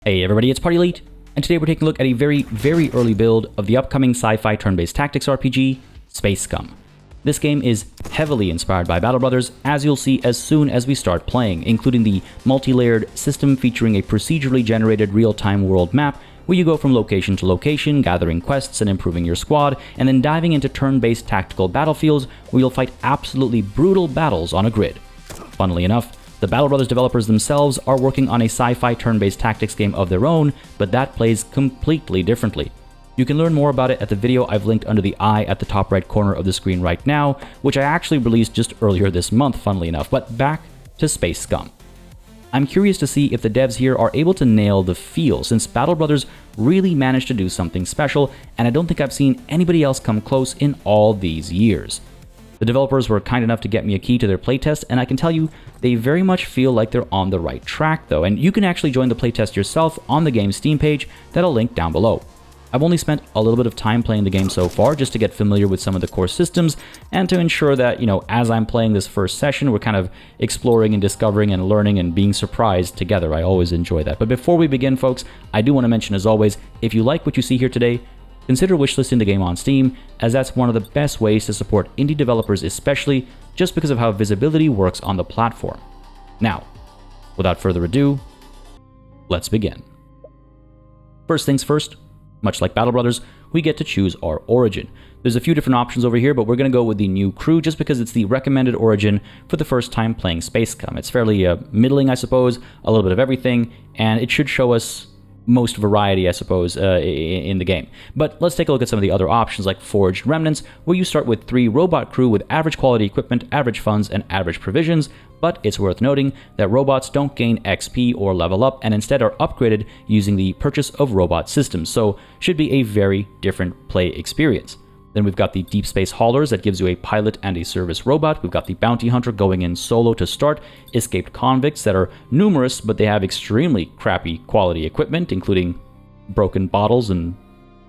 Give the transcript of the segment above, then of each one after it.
Hey everybody, it's PartyElite, and today we're taking a look at a very early build of the upcoming sci-fi turn-based tactics RPG, Space Scum. This game is heavily inspired by Battle Brothers, as you'll see as soon as we start playing, including the multi-layered system featuring a procedurally generated real-time world map where you go from location to location, gathering quests and improving your squad, and then diving into turn-based tactical battlefields where you'll fight absolutely brutal battles on a grid. Funnily enough, the Battle Brothers developers themselves are working on a sci-fi turn-based tactics game of their own, but that plays completely differently. You can learn more about it at the video I've linked under the eye at the top right corner of the screen right now, which I actually released just earlier this month, funnily enough. But back to Space Scum. I'm curious to see if the devs here are able to nail the feel, since Battle Brothers really managed to do something special, and I don't think I've seen anybody else come close in all these years. The developers were kind enough to get me a key to their playtest, and I can tell you, they very much feel like they're on the right track though, and you can actually join the playtest yourself on the game's Steam page that I'll link down below. I've only spent a little bit of time playing the game so far just to get familiar with some of the core systems, and to ensure that, as I'm playing this first session, we're kind of exploring and discovering and learning and being surprised together. I always enjoy that. But before we begin, folks, I do want to mention, as always, if you like what you see here today, consider wishlisting the game on Steam, as that's one of the best ways to support indie developers, especially just because of how visibility works on the platform. Now, without further ado, let's begin. First things first, much like Battle Brothers, we get to choose our origin. There's a few different options over here, but we're going to go with the new crew just because it's the recommended origin for the first time playing Space Scum. It's fairly middling, I suppose, a little bit of everything, and it should show us most variety, I suppose, in the game. But let's take a look at some of the other options like Forged Remnants, where you start with 3 robot crew with average quality equipment, average funds, and average provisions, but it's worth noting that robots don't gain XP or level up, and instead are upgraded using the purchase of robot systems, so should be a very different play experience. Then we've got the Deep Space Haulers that gives you a pilot and a service robot. We've got the Bounty Hunter going in solo to start. Escaped Convicts that are numerous, but they have extremely crappy quality equipment, including broken bottles and...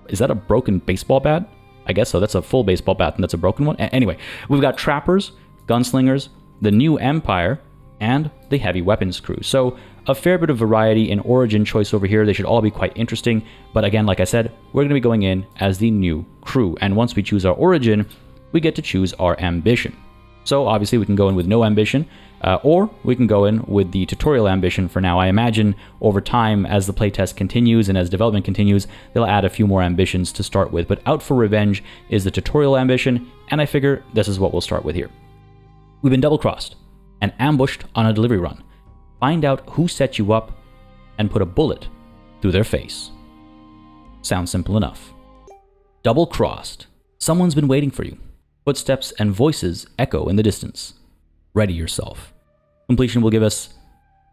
is that a broken baseball bat? I guess so. That's a full baseball bat and that's a broken one. Anyway, we've got Trappers, Gunslingers, the New Empire, and the Heavy Weapons crew. So a fair bit of variety in origin choice over here. They should all be quite interesting, but again, like I said, we're going to be going in as the new crew, and once we choose our origin, we get to choose our ambition. So obviously we can go in with no ambition, or we can go in with the tutorial ambition for now. I imagine over time, as the playtest continues and as development continues, they'll add a few more ambitions to start with, but Out for Revenge is the tutorial ambition, and I figure this is what we'll start with here. We've been double-crossed and ambushed on a delivery run. Find out who set you up and put a bullet through their face. Sounds simple enough. Double-crossed. Someone's been waiting for you. Footsteps and voices echo in the distance. Ready yourself. Completion will give us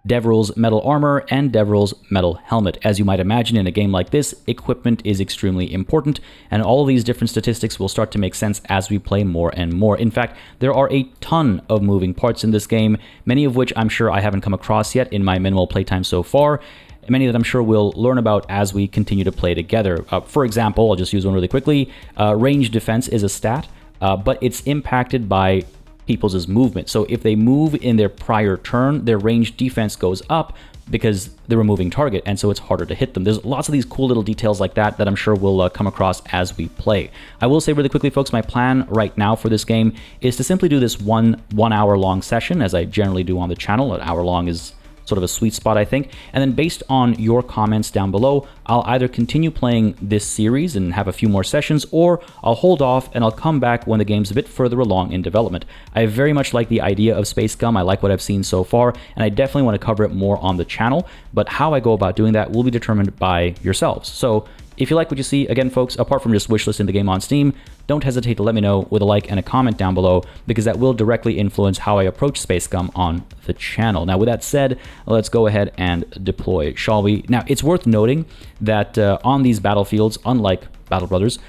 Devral's metal armor and Devral's metal helmet. As you might imagine, in a game like this, equipment is extremely important, and all of these different statistics will start to make sense as we play more and more. In fact, there are a ton of moving parts in this game, many of which I'm sure I haven't come across yet in my minimal playtime so far, many that I'm sure we'll learn about as we continue to play together. For example, I'll just use one really quickly. Range defense is a stat, but it's impacted by people's movement. So if they move in their prior turn, their range defense goes up because they're a moving target, and so it's harder to hit them. There's lots of these cool little details like that that I'm sure we'll come across as we play. I will say really quickly, folks, my plan right now for this game is to simply do this one hour long session, as I generally do on the channel. An hour long is sort of a sweet spot, I think. And then based on your comments down below, I'll either continue playing this series and have a few more sessions, or I'll hold off and I'll come back when the game's a bit further along in development. I very much like the idea of Space Scum. I like what I've seen so far, and I definitely want to cover it more on the channel, but how I go about doing that will be determined by yourselves. So if you like what you see, again, folks, apart from just wishlisting the game on Steam, don't hesitate to let me know with a like and a comment down below, because that will directly influence how I approach Space Scum on the channel. Now, with that said, let's go ahead and deploy, shall we? Now, it's worth noting that on these battlefields, unlike Battle Brothers,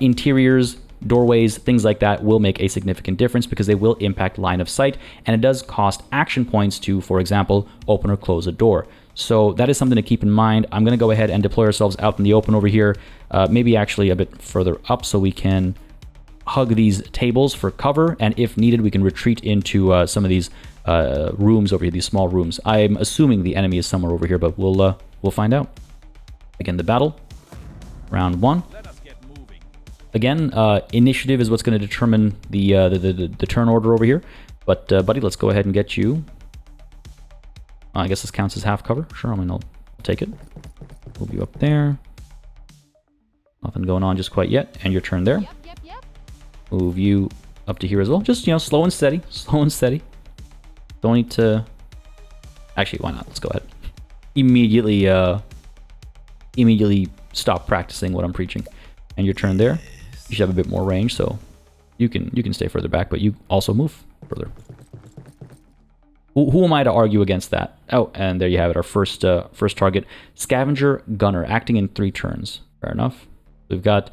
interiors, doorways, things like that will make a significant difference because they will impact line of sight, and it does cost action points to, for example, open or close a door. So that is something to keep in mind. I'm going to go ahead and deploy ourselves out in the open over here, maybe actually a bit further up so we can hug these tables for cover, and if needed, we can retreat into some of these rooms over here, these small rooms. I'm assuming the enemy is somewhere over here, but we'll We'll find out. Begin the battle. Round 1. Again, initiative is what's going to determine the turn order over here. But, buddy, let's go ahead and get you. I guess this counts as half cover. Sure, I mean, I'll take it. Move you up there. Nothing going on just quite yet. And your turn there. Yep. Move you up to here as well. Just, you know, slow and steady. Slow and steady. Don't need to... Actually, why not? Let's go ahead. Immediately stop practicing what I'm preaching. And your turn there. You should have a bit more range, so you can stay further back, but you also move further. Who am I to argue against that? Oh, and there you have it. Our first target, Scavenger Gunner, acting in 3 turns. Fair enough. We've got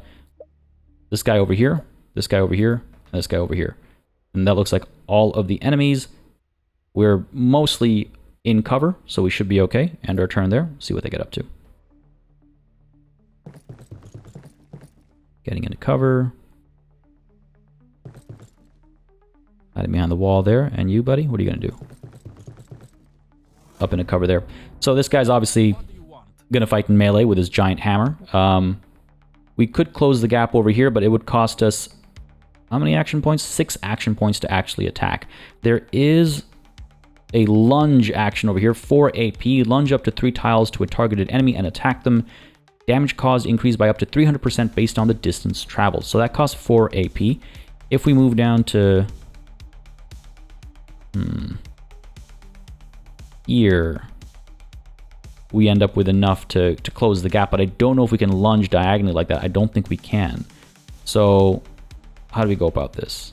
this guy over here, this guy over here, and this guy over here. And that looks like all of the enemies. We're mostly in cover, so we should be okay. And our turn there. See what they get up to. Getting into cover. Hiding behind the wall there. And you, buddy, what are you going to do? Up into cover there. So this guy's obviously going to fight in melee with his giant hammer. We could close the gap over here, but it would cost us... How many action points? 6 action points to actually attack. There is a lunge action over here. 4 AP. Lunge up to 3 tiles to a targeted enemy and attack them. Damage caused increased by up to 300% based on the distance traveled. So that costs 4 AP. If we move down to... Here, we end up with enough to close the gap, but I don't know if we can lunge diagonally like that. I don't think we can. So, how do we go about this?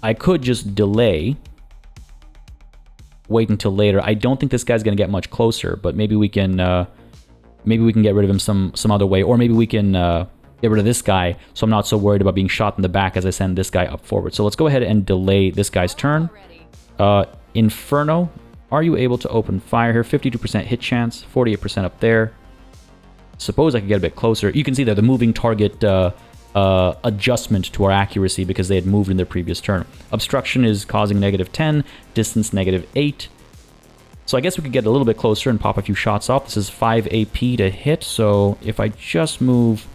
I could just delay, wait until later. I don't think this guy's going to get much closer, but maybe we can get rid of him some other way, or maybe we can get rid of this guy, so I'm not so worried about being shot in the back as I send this guy up forward. So let's go ahead and delay this guy's turn. Inferno, are you able to open fire here? 52% hit chance, 48% up there. Suppose I could get a bit closer. You can see there the moving target adjustment to our accuracy because they had moved in their previous turn. Obstruction is causing -10, distance -8. So I guess we could get a little bit closer and pop a few shots off. This is 5 AP to hit, so if I just move...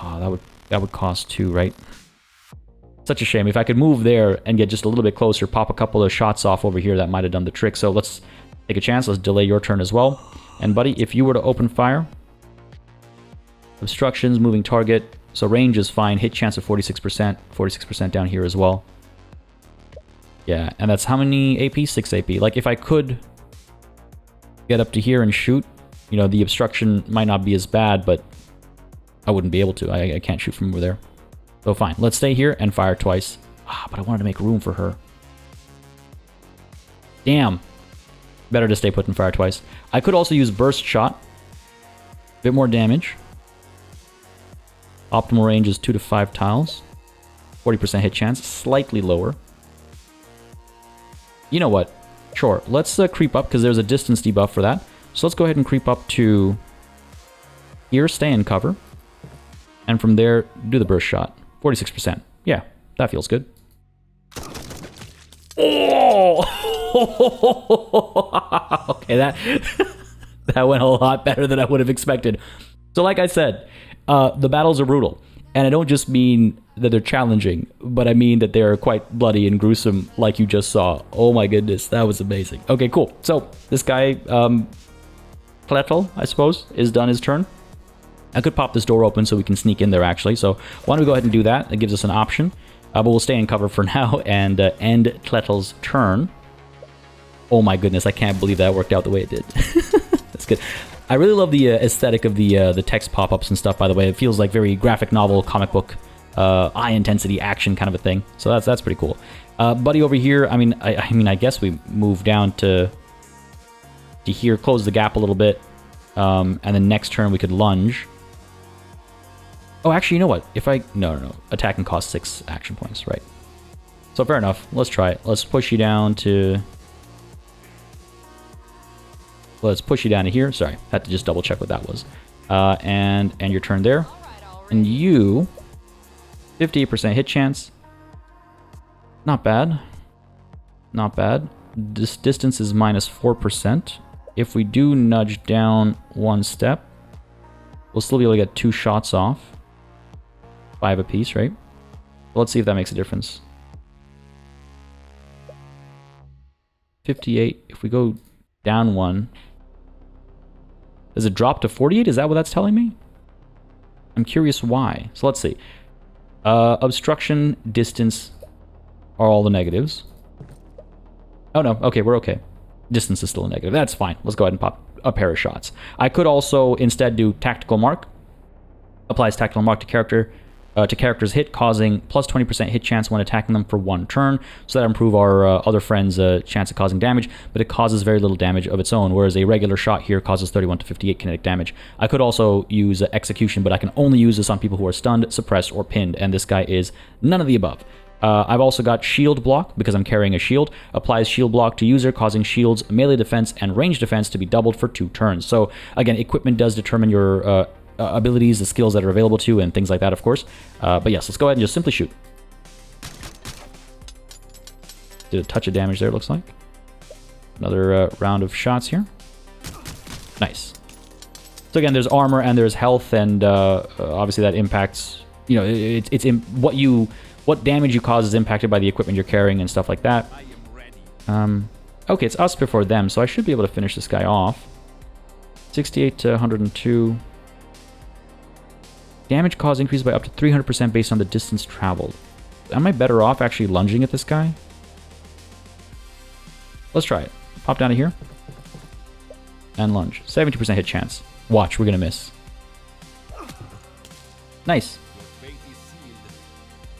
Oh, that would cost 2, right? Such a shame. If I could move there and get just a little bit closer, pop a couple of shots off over here, that might have done the trick. So let's take a chance. Let's delay your turn as well. And buddy, if you were to open fire, obstructions, moving target, so range is fine. Hit chance of 46%, 46% down here as well. Yeah, and that's how many AP? 6 AP. Like, if I could get up to here and shoot, you know, the obstruction might not be as bad, but I wouldn't be able to. I can't shoot from over there. So fine, let's stay here and fire twice. But I wanted to make room for her. Damn. Better to stay put and fire twice. I could also use burst shot. Bit more damage. Optimal range is 2 to 5 tiles. 40% hit chance, slightly lower. You know what? Sure, let's creep up because there's a distance debuff for that. So let's go ahead and creep up to here, stay in cover. And from there, do the burst shot. 46%. Yeah, that feels good. Oh! Okay, that went a lot better than I would have expected. So like I said, the battles are brutal. And I don't just mean that they're challenging, but I mean that they're quite bloody and gruesome like you just saw. Oh my goodness, that was amazing. Okay, cool. So this guy, Pletl, I suppose, is done his turn. I could pop this door open so we can sneak in there, actually. So why don't we go ahead and do that? It gives us an option. But we'll stay in cover for now and end Tletl's turn. Oh my goodness, I can't believe that worked out the way it did. That's good. I really love the aesthetic of the text pop-ups and stuff, by the way. It feels like very graphic novel, comic book, high-intensity action kind of a thing. So that's pretty cool. Buddy over here, I mean, I guess we move down to here, close the gap a little bit. And then next turn we could lunge. Oh, actually, you know what? If I... No. Attacking costs 6 action points, right? So fair enough. Let's try it. Let's push you down to... Let's push you down to here. Sorry, had to just double check what that was. And your turn there. And you... 58% hit chance. Not bad. Not bad. This distance is -4%. if we do nudge down one step, we'll still be able to get 2 shots off. 5 apiece, right? Let's see if that makes a difference. 58. If we go down 1, does it drop to 48? Is that what that's telling me? I'm curious why. So let's see. Obstruction, distance are all the negatives. Oh no, okay, we're okay. Distance is still a negative. That's fine. Let's go ahead and pop a pair of shots. I could also instead do tactical mark. Applies tactical mark to character's hit, causing plus 20% hit chance when attacking them for 1 turn. So that improve our other friend's chance of causing damage, but it causes very little damage of its own, whereas a regular shot here causes 31 to 58 kinetic damage. I could also use execution, but I can only use this on people who are stunned, suppressed, or pinned, and this guy is none of the above. I've also got shield block, because I'm carrying a shield. Applies shield block to user, causing shields, melee defense, and range defense to be doubled for 2 turns. So again, equipment does determine your abilities, the skills that are available to you, and things like that, of course. But yes, let's go ahead and just simply shoot. Did a touch of damage there, it looks like. Another round of shots here. Nice. So again, there's armor and there's health, and obviously that impacts, you know, what damage you cause is impacted by the equipment you're carrying and stuff like that. Okay, it's us before them, so I should be able to finish this guy off. 68 to 102. Damage cause increases by up to 300% based on the distance traveled. Am I better off actually lunging at this guy? Let's try it. Pop down to here. And lunge. 70% hit chance. Watch, we're gonna miss. Nice.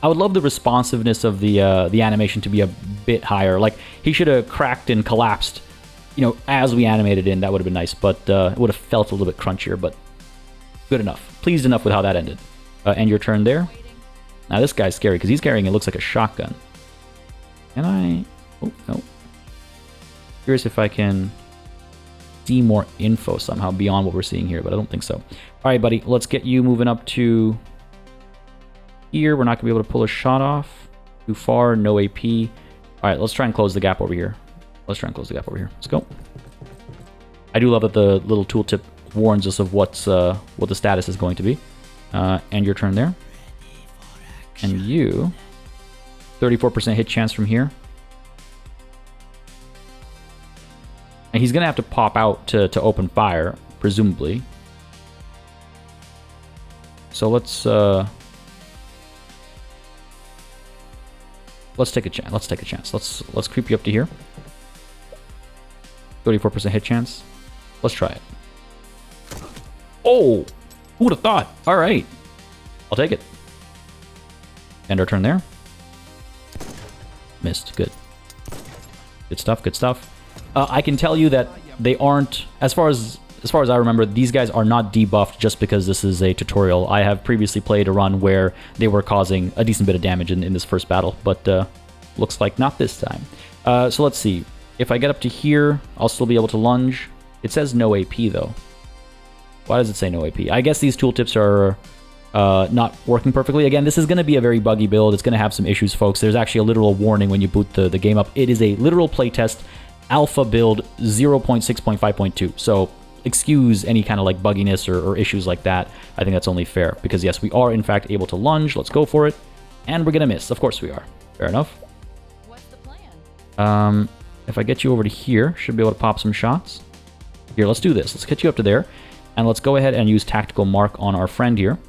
I would love the responsiveness of the animation to be a bit higher. Like, he should have cracked and collapsed, you know, as we animated in. That would have been nice, but it would have felt a little bit crunchier, but good enough. Pleased enough with how that ended. And your turn there. Now this guy's scary because he's carrying, it looks like a shotgun. Can I... Oh, no. Curious if I can see more info somehow beyond what we're seeing here, but I don't think so. Alright, buddy, let's get you moving up to here. We're not going to be able to pull a shot off. Too far, no AP. Alright, let's try and close the gap over here. Let's try and close the gap over here. Let's go. I do love that the little tooltip warns us of what the status is going to be. And your turn there. And you... 34% hit chance from here. And he's going to have to pop out to open fire, presumably. So let's take a chance. Let's take a chance. Let's creep you up to here. 34% hit chance. Let's try it. Oh! Who would have thought? Alright. I'll take it. End our turn there. Missed. Good. Good stuff, good stuff. I can tell you that they aren't, as far as I remember, these guys are not debuffed just because this is a tutorial. I have previously played a run where they were causing a decent bit of damage in this first battle, but looks like not this time. So let's see. If I get up to here, I'll still be able to lunge. It says no AP, though. Why does it say no AP? I guess these tooltips are not working perfectly. Again, this is going to be a very buggy build. It's going to have some issues, folks. There's actually a literal warning when you boot the game up. It is a literal playtest alpha build 0.6.5.2. So excuse any kind of like bugginess or issues like that. I think that's only fair because yes, we are in fact able to lunge. Let's go for it. And we're going to miss. Of course we are. Fair enough. What's the plan? If I get you over to here, should be able to pop some shots. Here, let's do this. Let's get you up to there. And let's go ahead and use tactical mark on our friend here.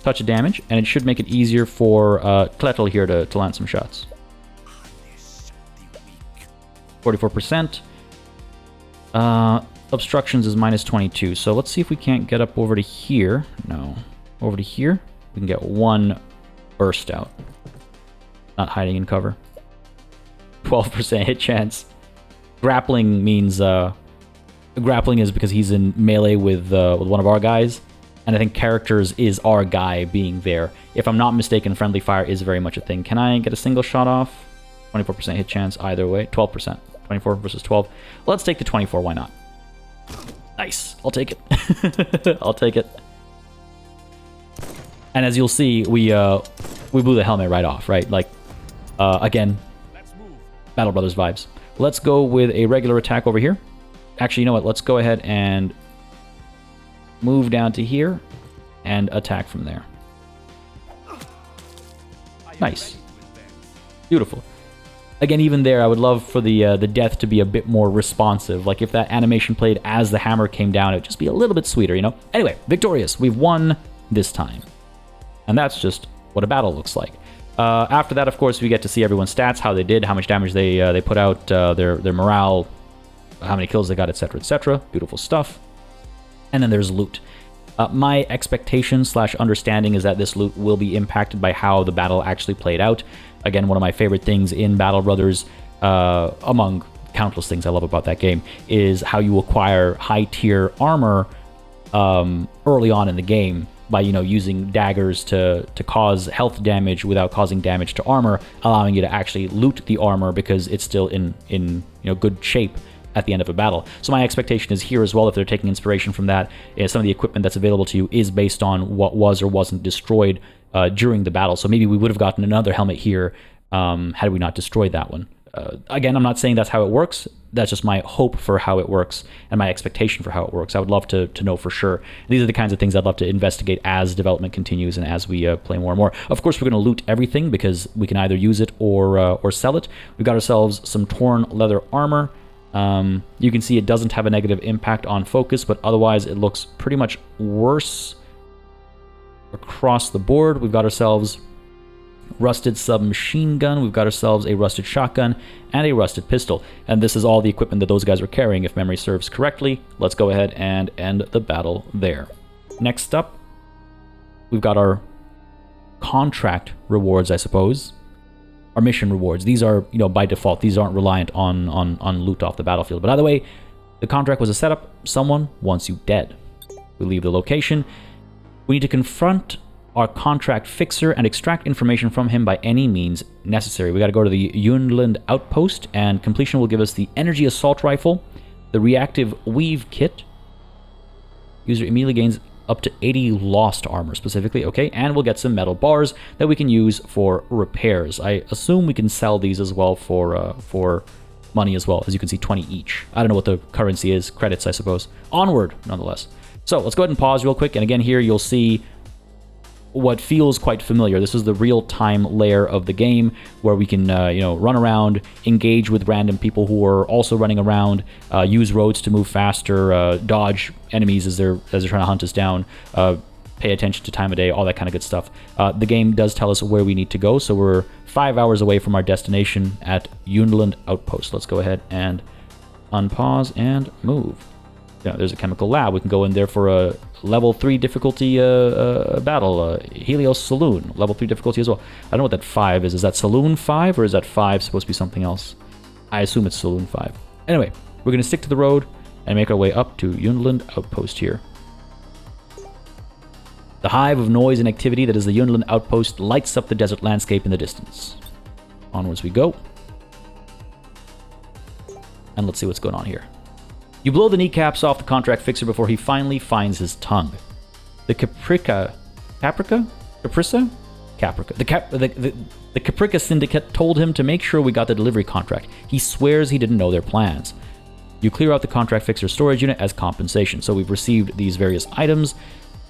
Touch of damage, and it should make it easier for Kletel here to land some shots. 44%. Obstructions is minus 22. So let's see if we can't get up over to here. No. Over to here. We can get one burst out. Not hiding in cover. 12% hit chance. Grappling means... grappling is because he's in melee with one of our guys. And I think characters is our guy being there. If I'm not mistaken, friendly fire is very much a thing. Can I get a single shot off? 24% hit chance either way. 12%. 24 versus 12. Let's take the 24. Why not? Nice. I'll take it. I'll take it. And as you'll see, we blew the helmet right off, right? Like, again, Battle Brothers vibes. Let's go with a regular attack over here. Actually, you know what? Let's go ahead and move down to here and attack from there. Nice. Beautiful. Again, even there, I would love for the death to be a bit more responsive. Like, if that animation played as the hammer came down, it would just be a little bit sweeter, you know? Anyway, victorious. We've won this time. And that's just what a battle looks like. After that, of course, we get to see everyone's stats, how they did, how much damage they put out, their morale, how many kills they got, etc., etc. Beautiful stuff. And then there's loot. My expectation / understanding is that this loot will be impacted by how the battle actually played out. Again, one of my favorite things in Battle Brothers, among countless things I love about that game, is how you acquire high-tier armor early on in the game by, you know, using daggers to cause health damage without causing damage to armor, allowing you to actually loot the armor because it's still in you know, good shape at the end of a battle. So my expectation is here as well, if they're taking inspiration from that, some of the equipment that's available to you is based on what was or wasn't destroyed during the battle. So maybe we would have gotten another helmet here had we not destroyed that one. Again, I'm not saying that's how it works. That's just my hope for how it works and my expectation for how it works. I would love to know for sure. These are the kinds of things I'd love to investigate as development continues and as we play more and more. Of course, we're going to loot everything because we can either use it or sell it. We've got ourselves some torn leather armor. You can see it doesn't have a negative impact on focus, but otherwise it looks pretty much worse across the board. We've got ourselves rusted submachine gun, we've got ourselves a rusted shotgun, and a rusted pistol. And this is all the equipment that those guys were carrying, if memory serves correctly. Let's go ahead and end the battle there. Next up, we've got our contract rewards, I suppose. Our mission rewards. These are, you know, by default, these aren't reliant on loot off the battlefield. But either way, the contract was a setup. Someone wants you dead. We leave the location. We need to confront our contract fixer and extract information from him by any means necessary. We got to go to the Yunland outpost, and completion will give us the energy assault rifle, the reactive weave kit. User immediately gains up to 80 lost armor specifically, okay, and we'll get some metal bars that we can use for repairs. I assume we can sell these as well for money as well. As you can see, 20 each. I don't know what the currency is, credits I suppose. Onward, nonetheless. So let's go ahead and pause real quick, and again here you'll see what feels quite familiar. This is the real-time layer of the game where we can, you know, run around, engage with random people who are also running around, use roads to move faster, dodge enemies as they're trying to hunt us down, pay attention to time of day, all that kind of good stuff. The game does tell us where we need to go, so we're 5 hours away from our destination at Yunland Outpost. Let's go ahead and unpause and move. Yeah, there's a chemical lab. We can go in there for a level 3 difficulty battle. Helios Saloon, level 3 difficulty as well. I don't know what that 5 is. Is that Saloon 5 or is that 5 supposed to be something else? I assume it's Saloon 5. Anyway, we're going to stick to the road and make our way up to Yunland Outpost here. The hive of noise and activity that is the Yunland Outpost lights up the desert landscape in the distance. Onwards we go. And let's see what's going on here. You blow the kneecaps off the contract fixer before he finally finds his tongue. The Caprica Syndicate told him to make sure we got the delivery contract. He swears he didn't know their plans. You clear out the contract fixer storage unit as compensation. So we've received these various items.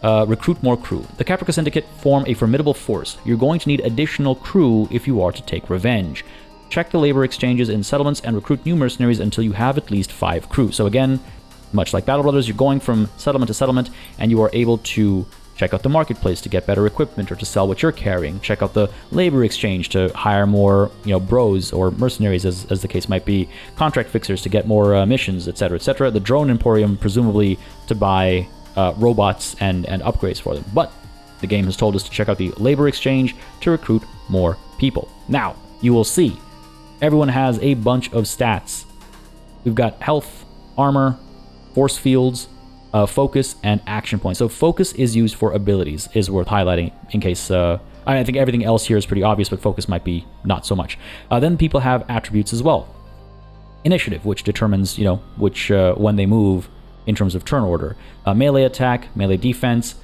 Recruit more crew. The Caprica Syndicate form a formidable force. You're going to need additional crew if you are to take revenge. Check the labor exchanges in settlements and recruit new mercenaries until you have at least 5 crew. So again, much like Battle Brothers, you're going from settlement to settlement, and you are able to check out the marketplace to get better equipment or to sell what you're carrying. Check out the labor exchange to hire more, you know, bros or mercenaries, as the case might be. Contract fixers to get more missions, etc., etc. The drone emporium, presumably to buy robots and upgrades for them. But the game has told us to check out the labor exchange to recruit more people. Now, you will see everyone has a bunch of stats. We've got health, armor, force fields, focus, and action points. So focus is used for abilities, is worth highlighting in case... I think everything else here is pretty obvious, but focus might be not so much. Then people have attributes as well. Initiative, which determines, you know, which when they move in terms of turn order. Melee attack, melee defense,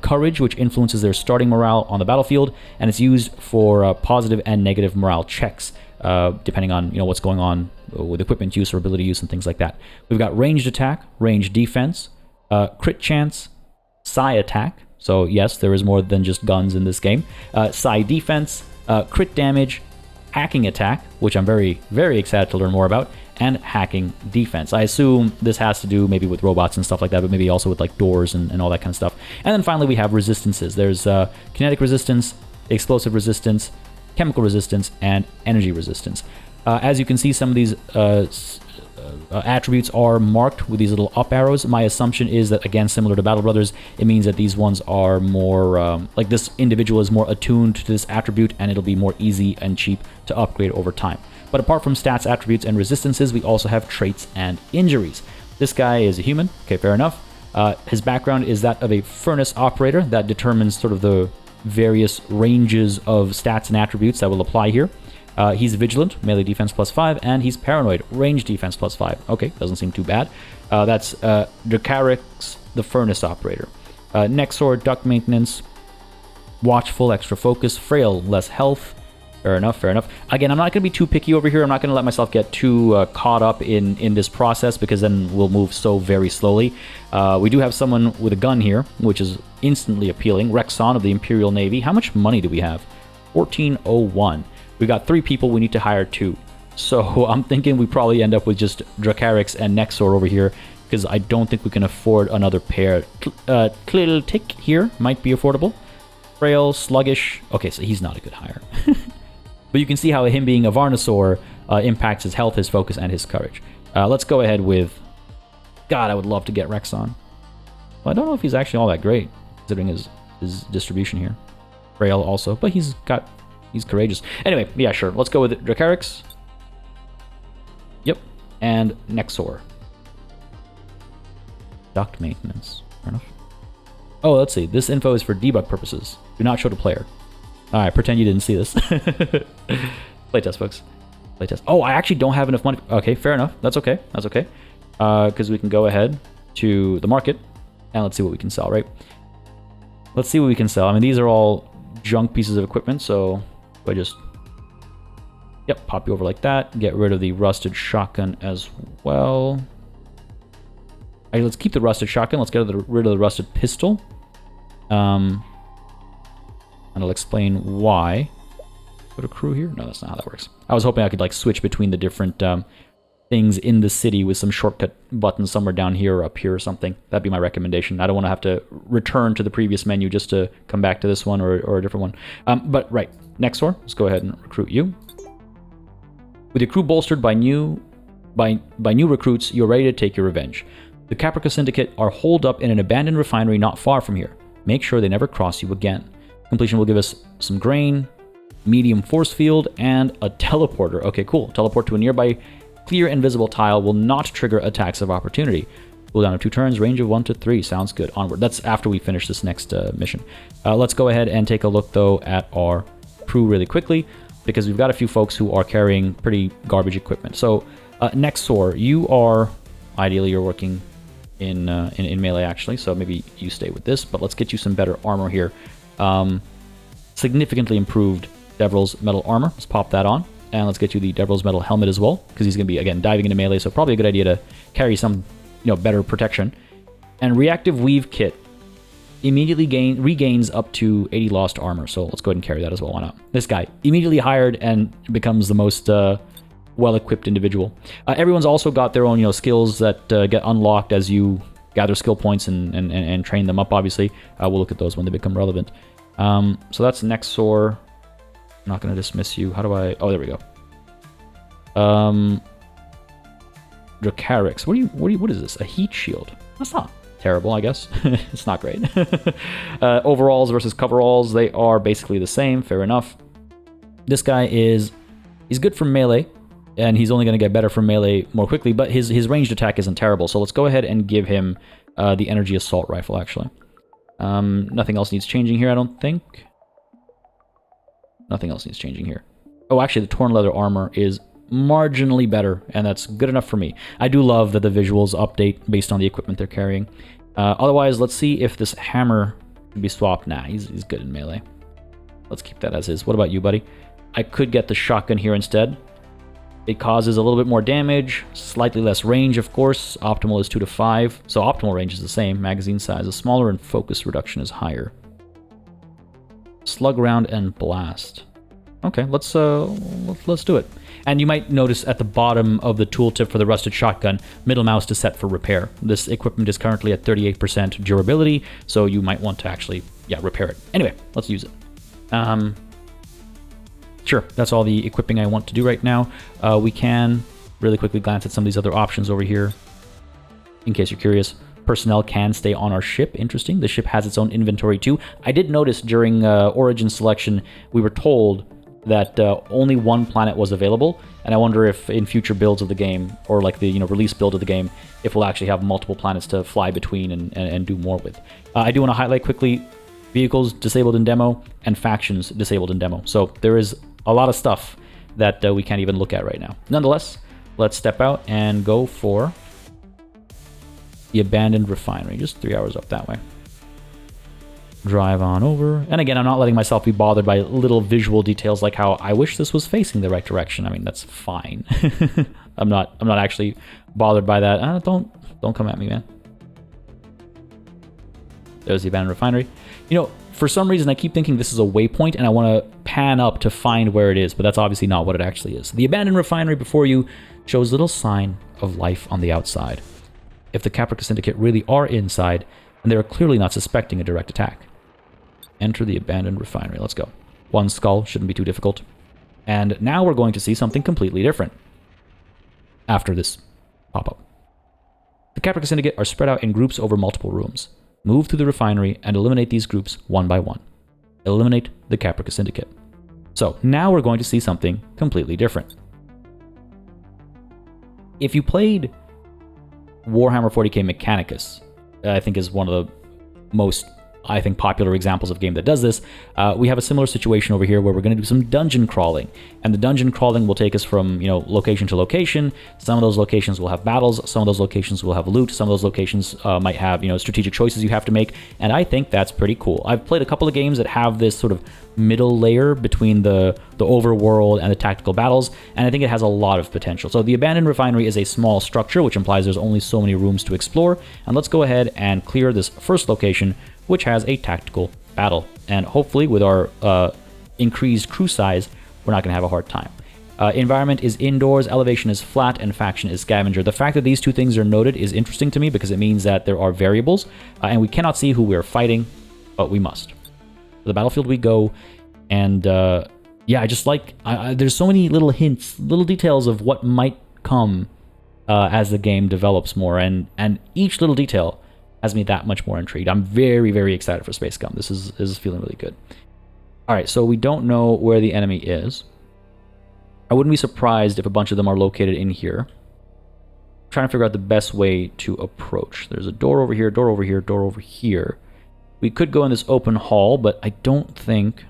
courage, which influences their starting morale on the battlefield, and it's used for positive and negative morale checks, depending on, you know, what's going on with equipment use or ability use and things like that. We've got ranged attack, ranged defense, crit chance, psi attack. So yes, there is more than just guns in this game. Psi defense, crit damage, hacking attack, which I'm very, very excited to learn more about, and hacking defense. I assume this has to do maybe with robots and stuff like that, but maybe also with like doors and all that kind of stuff. And then finally we have resistances. There's kinetic resistance, explosive resistance, chemical resistance, and energy resistance. As you can see, some of these attributes are marked with these little up arrows. My assumption is that, again, similar to Battle Brothers, it means that these ones are more, like this individual is more attuned to this attribute, and it'll be more easy and cheap to upgrade over time. But apart from stats, attributes, and resistances, we also have traits and injuries. This guy is a human. Okay, fair enough. His background is that of a furnace operator. That determines sort of the various ranges of stats and attributes that will apply here. He's vigilant, melee defense +5, and he's paranoid, range defense +5. Okay, doesn't seem too bad. That's Dracarix, the furnace operator. Nexor, duct maintenance, watchful, extra focus, frail, less health. Fair enough, fair enough. Again, I'm not going to be too picky over here. I'm not going to let myself get too caught up in this process, because then we'll move so very slowly. We do have someone with a gun here, which is instantly appealing. Rexon of the Imperial Navy. How much money do we have? 1401. We got 3 people. We need to hire 2. So I'm thinking we probably end up with just Dracarix and Nexor over here, because I don't think we can afford another pair. Tliltic here might be affordable. Frail, sluggish. Okay, so he's not a good hire. But you can see how him being a Varnosaur impacts his health, his focus, and his courage. Let's go ahead with... God, I would love to get Rexon. Well, I don't know if he's actually all that great, considering his distribution here. Frail also, but he's courageous. Anyway, yeah, sure. Let's go with Dracarix. Yep. And Nexor. Duct maintenance. Fair enough. Oh, let's see. This info is for debug purposes. Do not show to player. Alright, pretend you didn't see this. Playtest, folks. Playtest. Oh, I actually don't have enough money. Okay, fair enough. That's okay. That's okay. Because we can go ahead to the market, and let's see what we can sell, right? Let's see what we can sell. I mean, these are all junk pieces of equipment, so I just... Yep, pop you over like that. Get rid of the rusted shotgun as well. Alright, let's keep the rusted shotgun. Let's get rid of the rusted pistol. And I'll explain why. Put a crew here? No, that's not how that works. I was hoping I could like switch between the different things in the city with some shortcut buttons somewhere down here or up here or something. That'd be my recommendation. I don't want to have to return to the previous menu just to come back to this one or a different one. But right, Nexor, let's go ahead and recruit you. With your crew bolstered by new recruits, you're ready to take your revenge. The Caprica Syndicate are holed up in an abandoned refinery not far from here. Make sure they never cross you again. Completion will give us some grain, medium force field, and a teleporter. Okay, cool. Teleport to a nearby clear and visible tile will not trigger attacks of opportunity. Cooldown of 2 turns, range of 1 to 3. Sounds good. Onward. That's after we finish this next mission. Let's go ahead and take a look, though, at our crew really quickly, because we've got a few folks who are carrying pretty garbage equipment. So, Nexor, you are... Ideally, you're working in melee, actually, so maybe you stay with this, but let's get you some better armor here. Significantly improved Devil's Metal Armor. Let's pop that on. And let's get you the Devil's Metal Helmet as well, because he's going to be, again, diving into melee, so probably a good idea to carry some, better protection. And Reactive Weave Kit immediately regains up to 80 lost armor, so let's go ahead and carry that as well. Why not? This guy, immediately hired and becomes the most well-equipped individual. Everyone's also got their own, skills that get unlocked as you gather skill points and train them up, obviously. We'll look at those when they become relevant. So that's Nexor. I'm not going to dismiss you. How do I... Oh, there we go. Dracarix. What is this? A heat shield. That's not terrible, I guess. It's not great. Overalls versus coveralls. They are basically the same. Fair enough. This guy is... He's good for melee, and he's only going to get better from melee more quickly, but his ranged attack isn't terrible. So let's go ahead and give him the energy assault rifle, actually. Nothing else needs changing here, I don't think. Nothing else needs changing here. Oh, actually, the torn leather armor is marginally better, and that's good enough for me. I do love that the visuals update based on the equipment they're carrying. Otherwise, let's see if this hammer can be swapped. Nah, he's good in melee. Let's keep that as is. What about you, buddy? I could get the shotgun here instead. It causes a little bit more damage, slightly less range, of course. Optimal is 2 to 5, so optimal range is the same. Magazine size is smaller and focus reduction is higher. Slug round and blast. Okay, let's do it. And you might notice at the bottom of the tooltip for the rusted shotgun, middle mouse is set for repair. This equipment is currently at 38% durability, so you might want to actually, repair it. Anyway, let's use it. Sure, that's all the equipping I want to do right now. We can really quickly glance at some of these other options over here. In case you're curious, personnel can stay on our ship. Interesting. The ship has its own inventory too. I did notice during Origin selection, we were told that only one planet was available, and I wonder if in future builds of the game, or like the release build of the game, if we'll actually have multiple planets to fly between and do more with. I do want to highlight quickly vehicles disabled in demo and factions disabled in demo. So there is a lot of stuff that we can't even look at right now. Nonetheless, let's step out and go for the abandoned refinery. Just 3 hours up that way. Drive on over. And again, I'm not letting myself be bothered by little visual details like how I wish this was facing the right direction. I mean, that's fine. I'm not actually bothered by that. Don't come at me, man. There's the abandoned refinery. For some reason, I keep thinking this is a waypoint, and I want to pan up to find where it is, but that's obviously not what it actually is. The abandoned refinery before you shows little sign of life on the outside. If the Caprica Syndicate really are inside, then they are clearly not suspecting a direct attack. Enter the abandoned refinery. Let's go. One skull shouldn't be too difficult. And now we're going to see something completely different after this pop-up. The Caprica Syndicate are spread out in groups over multiple rooms. Move through the refinery and eliminate these groups one by one. Eliminate the Caprica Syndicate. So now we're going to see something completely different. If you played Warhammer 40k Mechanicus, I think is one of the most popular examples of game that does this. We have a similar situation over here where we're going to do some dungeon crawling, and the dungeon crawling will take us from location to location. Some of those locations will have battles, some of those locations will have loot, some of those locations might have strategic choices you have to make, and I think that's pretty cool. I've played a couple of games that have this sort of middle layer between the overworld and the tactical battles, and I think it has a lot of potential. So the abandoned refinery is a small structure, which implies there's only so many rooms to explore, and let's go ahead and clear this first location, which has a tactical battle. And hopefully with our increased crew size, we're not going to have a hard time. Environment is indoors, elevation is flat, and faction is scavenger. The fact that these two things are noted is interesting to me because it means that there are variables, and we cannot see who we're fighting, but we must. To the battlefield we go, and I just like... there's so many little hints, little details of what might come as the game develops more, and each little detail has me that much more intrigued. I'm very, very excited for Space Scum. This is feeling really good. All right, so we don't know where the enemy is. I wouldn't be surprised if a bunch of them are located in here. I'm trying to figure out the best way to approach. There's a door over here, door over here, door over here. We could go in this open hall, but I don't think...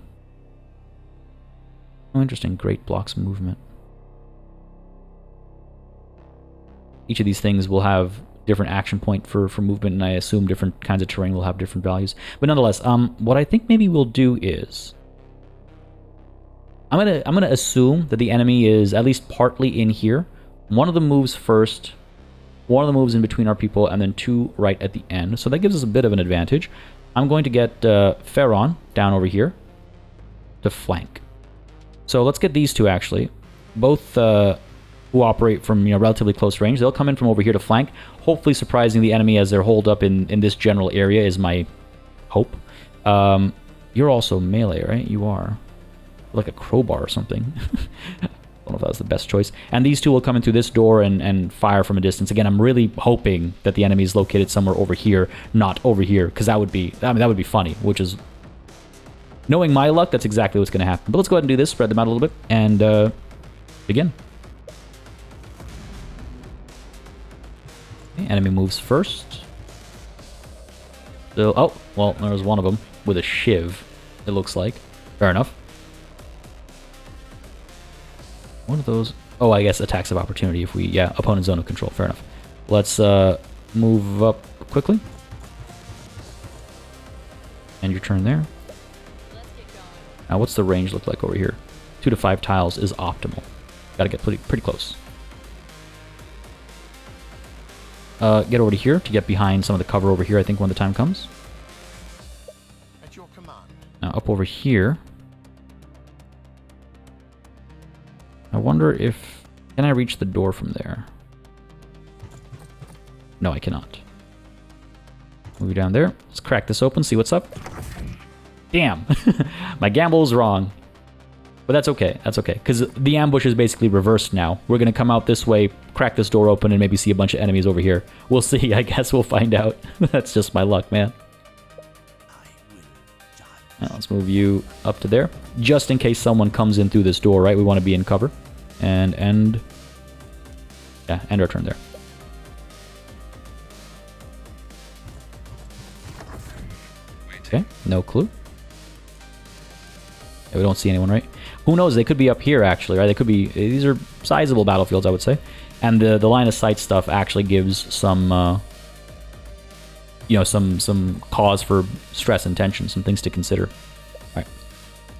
Oh, interesting. Great blocks of movement. Each of these things will have different action point for movement, and I assume different kinds of terrain will have different values. But nonetheless, what I think maybe we'll do is I'm gonna assume that the enemy is at least partly in here. One of them moves first, one of them moves in between our people, and then two right at the end. So that gives us a bit of an advantage. I'm going to get Pharaon down over here to flank. So let's get these two actually. Both who operate from relatively close range. They'll come in from over here to flank, hopefully surprising the enemy as they're holed up in this general area is my hope. You're also melee, right? You are. Like a crowbar or something. I don't know if that was the best choice. And these two will come in through this door and fire from a distance. Again, I'm really hoping that the enemy is located somewhere over here, not over here, because that would be funny, which is... Knowing my luck, that's exactly what's going to happen. But let's go ahead and do this, spread them out a little bit, and begin. Okay, enemy moves first. So, oh, well, there's one of them with a shiv, it looks like. Fair enough. One of those... Oh, I guess attacks of opportunity if we... Yeah, opponent zone of control. Fair enough. Let's move up quickly. End your turn there. Now, what's the range look like over here? 2 to 5 tiles is optimal. Gotta get pretty close. Get over to here to get behind some of the cover over here, I think, when the time comes. At your command. Now, up over here. I wonder if... Can I reach the door from there? No, I cannot. Move down there. Let's crack this open, see what's up. Damn! My gamble was wrong. But that's okay, that's okay. Because the ambush is basically reversed now. We're going to come out this way, crack this door open, and maybe see a bunch of enemies over here. We'll see, I guess we'll find out. That's just my luck, man. Now, let's move you up to there. Just in case someone comes in through this door, right? We want to be in cover. And end... Yeah, end our turn there. Okay, no clue. Yeah, we don't see anyone, right? Who knows? They could be up here, actually, right? They could be... These are sizable battlefields, I would say. And the line of sight stuff actually gives some... you know, some cause for stress and tension, some things to consider. Alright.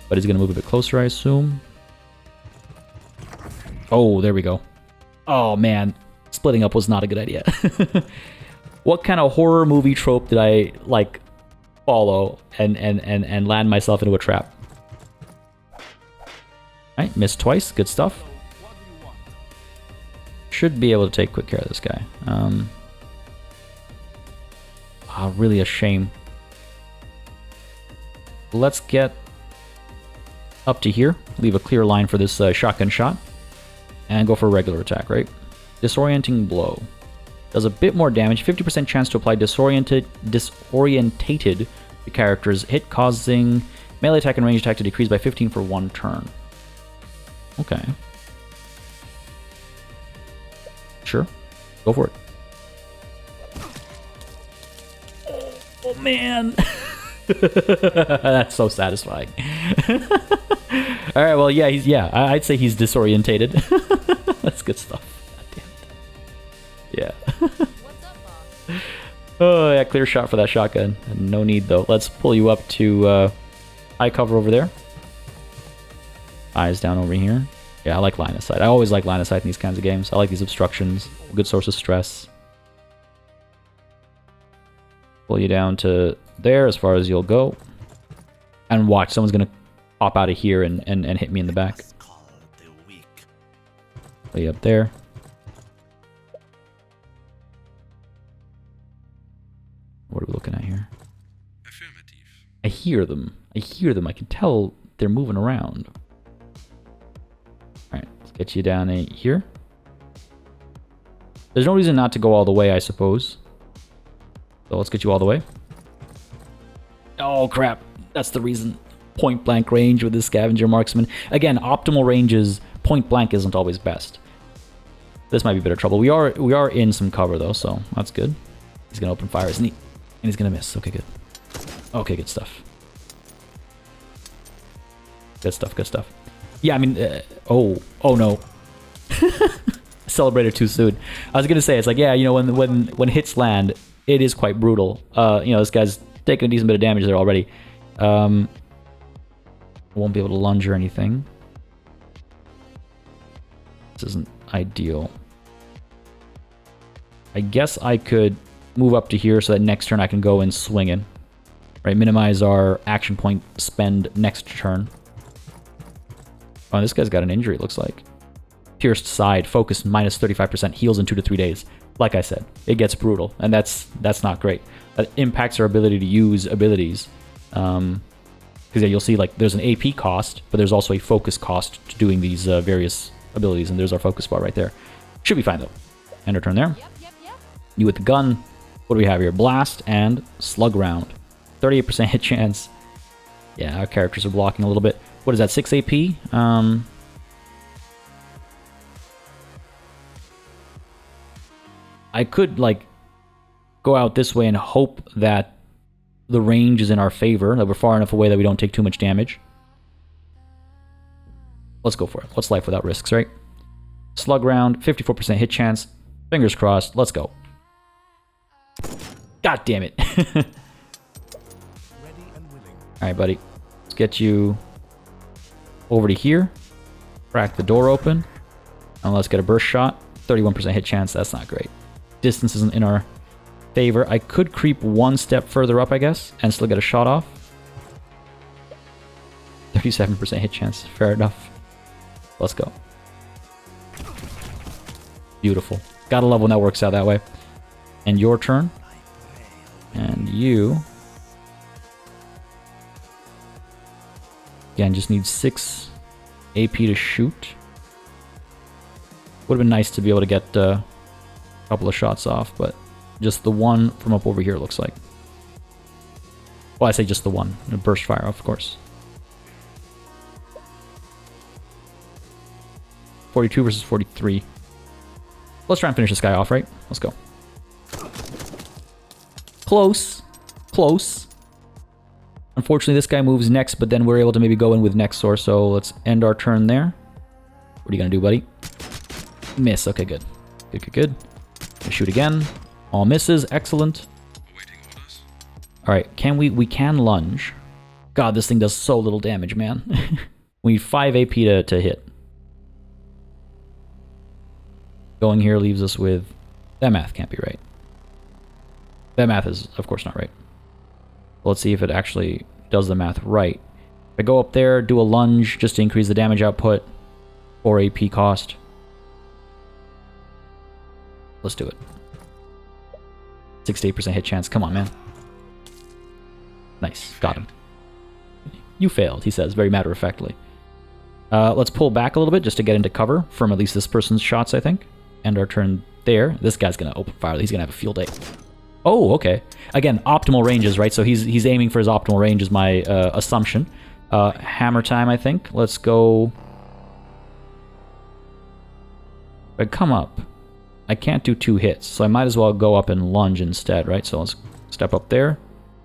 But he's going to move a bit closer, I assume. Oh, there we go. Oh, man. Splitting up was not a good idea. What kind of horror movie trope did I, like, follow and land myself into a trap? Alright, missed twice. Good stuff. Should be able to take quick care of this guy. Really a shame. Let's get up to here. Leave a clear line for this shotgun shot. And go for a regular attack, right? Disorienting blow. Does a bit more damage. 50% chance to apply disorientated to characters. Hit causing melee attack and range attack to decrease by 15 for 1 turn. Okay. Sure. Go for it. Oh man! That's so satisfying. Alright, well, yeah, I'd say he's disorientated. That's good stuff. God damn it. Yeah. What's up, boss? Oh, yeah, clear shot for that shotgun. No need, though. Let's pull you up to eye cover over there. Eyes down over here. Yeah, I like line of sight. I always like line of sight in these kinds of games. I like these obstructions. A good source of stress. Pull you down to there as far as you'll go. And watch, someone's going to pop out of here and hit me in the back. Pull you up there. What are we looking at here? Affirmative. I hear them. I hear them. I can tell they're moving around. Alright, let's get you down here. There's no reason not to go all the way, I suppose. So let's get you all the way. Oh, crap. That's the reason. Point blank range with this scavenger marksman. Again, optimal ranges, point blank isn't always best. This might be a bit of trouble. We are in some cover, though, so that's good. He's going to open fire, isn't he? And he's going to miss. Okay, good. Okay, good stuff. Good stuff, good stuff. Yeah, I mean, oh no. Celebrated too soon. I was going to say, it's like, yeah, you know, when hits land, it is quite brutal. You know, this guy's taking a decent bit of damage there already. Won't be able to lunge or anything. This isn't ideal. I guess I could move up to here so that next turn I can go and swing in. Right, minimize our action point spend next turn. Oh, this guy's got an injury, it looks like. Pierced side, focus minus 35%, heals in 2 to 3 days. Like I said, it gets brutal, and that's not great. That impacts our ability to use abilities. Because yeah, you'll see, like, there's an AP cost, but there's also a focus cost to doing these various abilities, and there's our focus bar right there. Should be fine, though. End our turn there. Yep. You with the gun. What do we have here? Blast and slug round. 38% hit chance. Yeah, our characters are blocking a little bit. What is that, 6 AP? I could, like, go out this way and hope that the range is in our favor, that we're far enough away that we don't take too much damage. Let's go for it. What's life without risks, right? Slug round, 54% hit chance. Fingers crossed. Let's go. God damn it. Alright, buddy. Let's get you over to here. Crack the door open. And let's get a burst shot. 31% hit chance. That's not great. Distance isn't in our favor. I could creep one step further up, I guess, and still get a shot off. 37% hit chance. Fair enough. Let's go. Beautiful. Gotta love when that works out that way. And your turn. And you... Again, just need 6 AP to shoot. Would have been nice to be able to get a couple of shots off, but just the one from up over here, it looks like. Well, I say just the one. A burst fire, of course. 42 versus 43. Let's try and finish this guy off, right? Let's go. Close. Close. Unfortunately, this guy moves next, but then we're able to maybe go in with Nexor, so let's end our turn there. What are you gonna do, buddy? Miss. Okay, good. Good, good, good. Gonna shoot again. All misses. Excellent. Alright, can we can lunge. God, this thing does so little damage, man. We need 5 AP to hit. Going here leaves us with... That math can't be right. That math is, of course, not right. Let's see if it actually does the math right. If I go up there, do a lunge just to increase the damage output, 4 AP cost. Let's do it. 68% hit chance. Come on, man. Nice. Got him. You failed, he says, very matter-of-factly. Let's pull back a little bit just to get into cover from at least this person's shots, I think. End our turn there. This guy's going to open fire. He's going to have a field day. Oh, okay. Again, optimal ranges, right? So he's aiming for his optimal range is my assumption. Hammer time, I think. Let's go... If I come up, I can't do 2 hits, so I might as well go up and lunge instead, right? So let's step up there.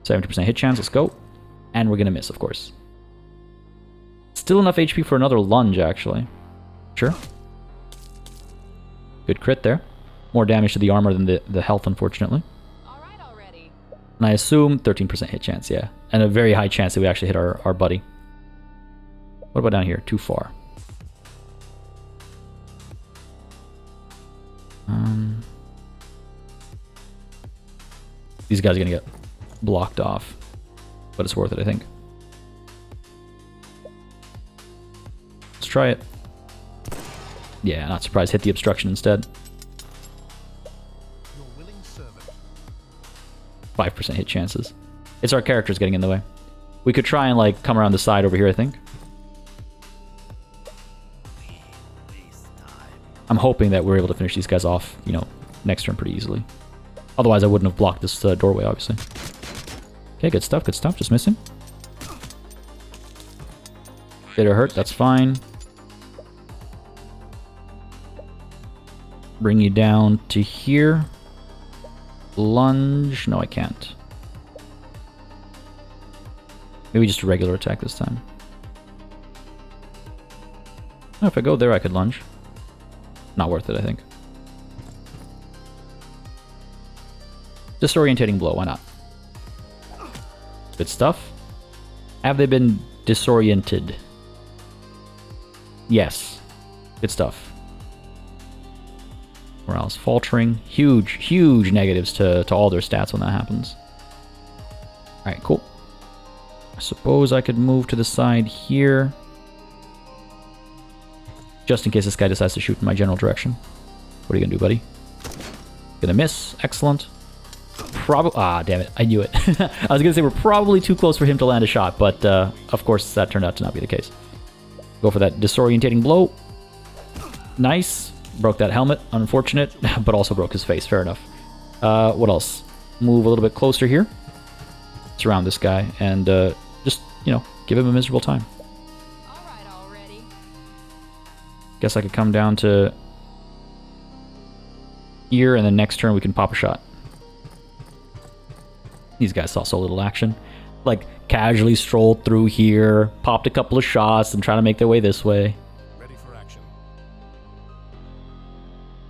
70% hit chance, let's go. And we're going to miss, of course. Still enough HP for another lunge, actually. Sure. Good crit there. More damage to the armor than the health, unfortunately. Alright already. And I assume 13% hit chance, yeah. And a very high chance that we actually hit our buddy. What about down here? Too far. These guys are going to get blocked off. But it's worth it, I think. Let's try it. Yeah, not surprised. Hit the obstruction instead. 5% hit chances. It's our characters getting in the way. We could try and, like, come around the side over here, I think. I'm hoping that we're able to finish these guys off, you know, next turn pretty easily. Otherwise, I wouldn't have blocked this doorway, obviously. Okay, good stuff, good stuff. Just missing. Did it hurt? That's fine. Bring you down to here. Lunge. No, I can't. Maybe just a regular attack this time. Oh, if I go there, I could lunge. Not worth it, I think. Disorientating blow, why not? Good stuff. Have they been disoriented? Yes. Good stuff. Morale's faltering. Huge, huge negatives to all their stats when that happens. Alright, cool. I suppose I could move to the side here. Just in case this guy decides to shoot in my general direction. What are you gonna do, buddy? Gonna miss. Excellent. Ah, damn it. I knew it. I was gonna say we're probably too close for him to land a shot, but of course that turned out to not be the case. Go for that disorientating blow. Nice. Broke that helmet. Unfortunate, but also broke his face. Fair enough. What else? Move a little bit closer here. Surround this guy and just, you know, give him a miserable time. Alright already. Guess I could come down to here, and then next turn we can pop a shot. These guys saw so little action. Like, casually strolled through here, popped a couple of shots, and trying to make their way this way. Ready for action.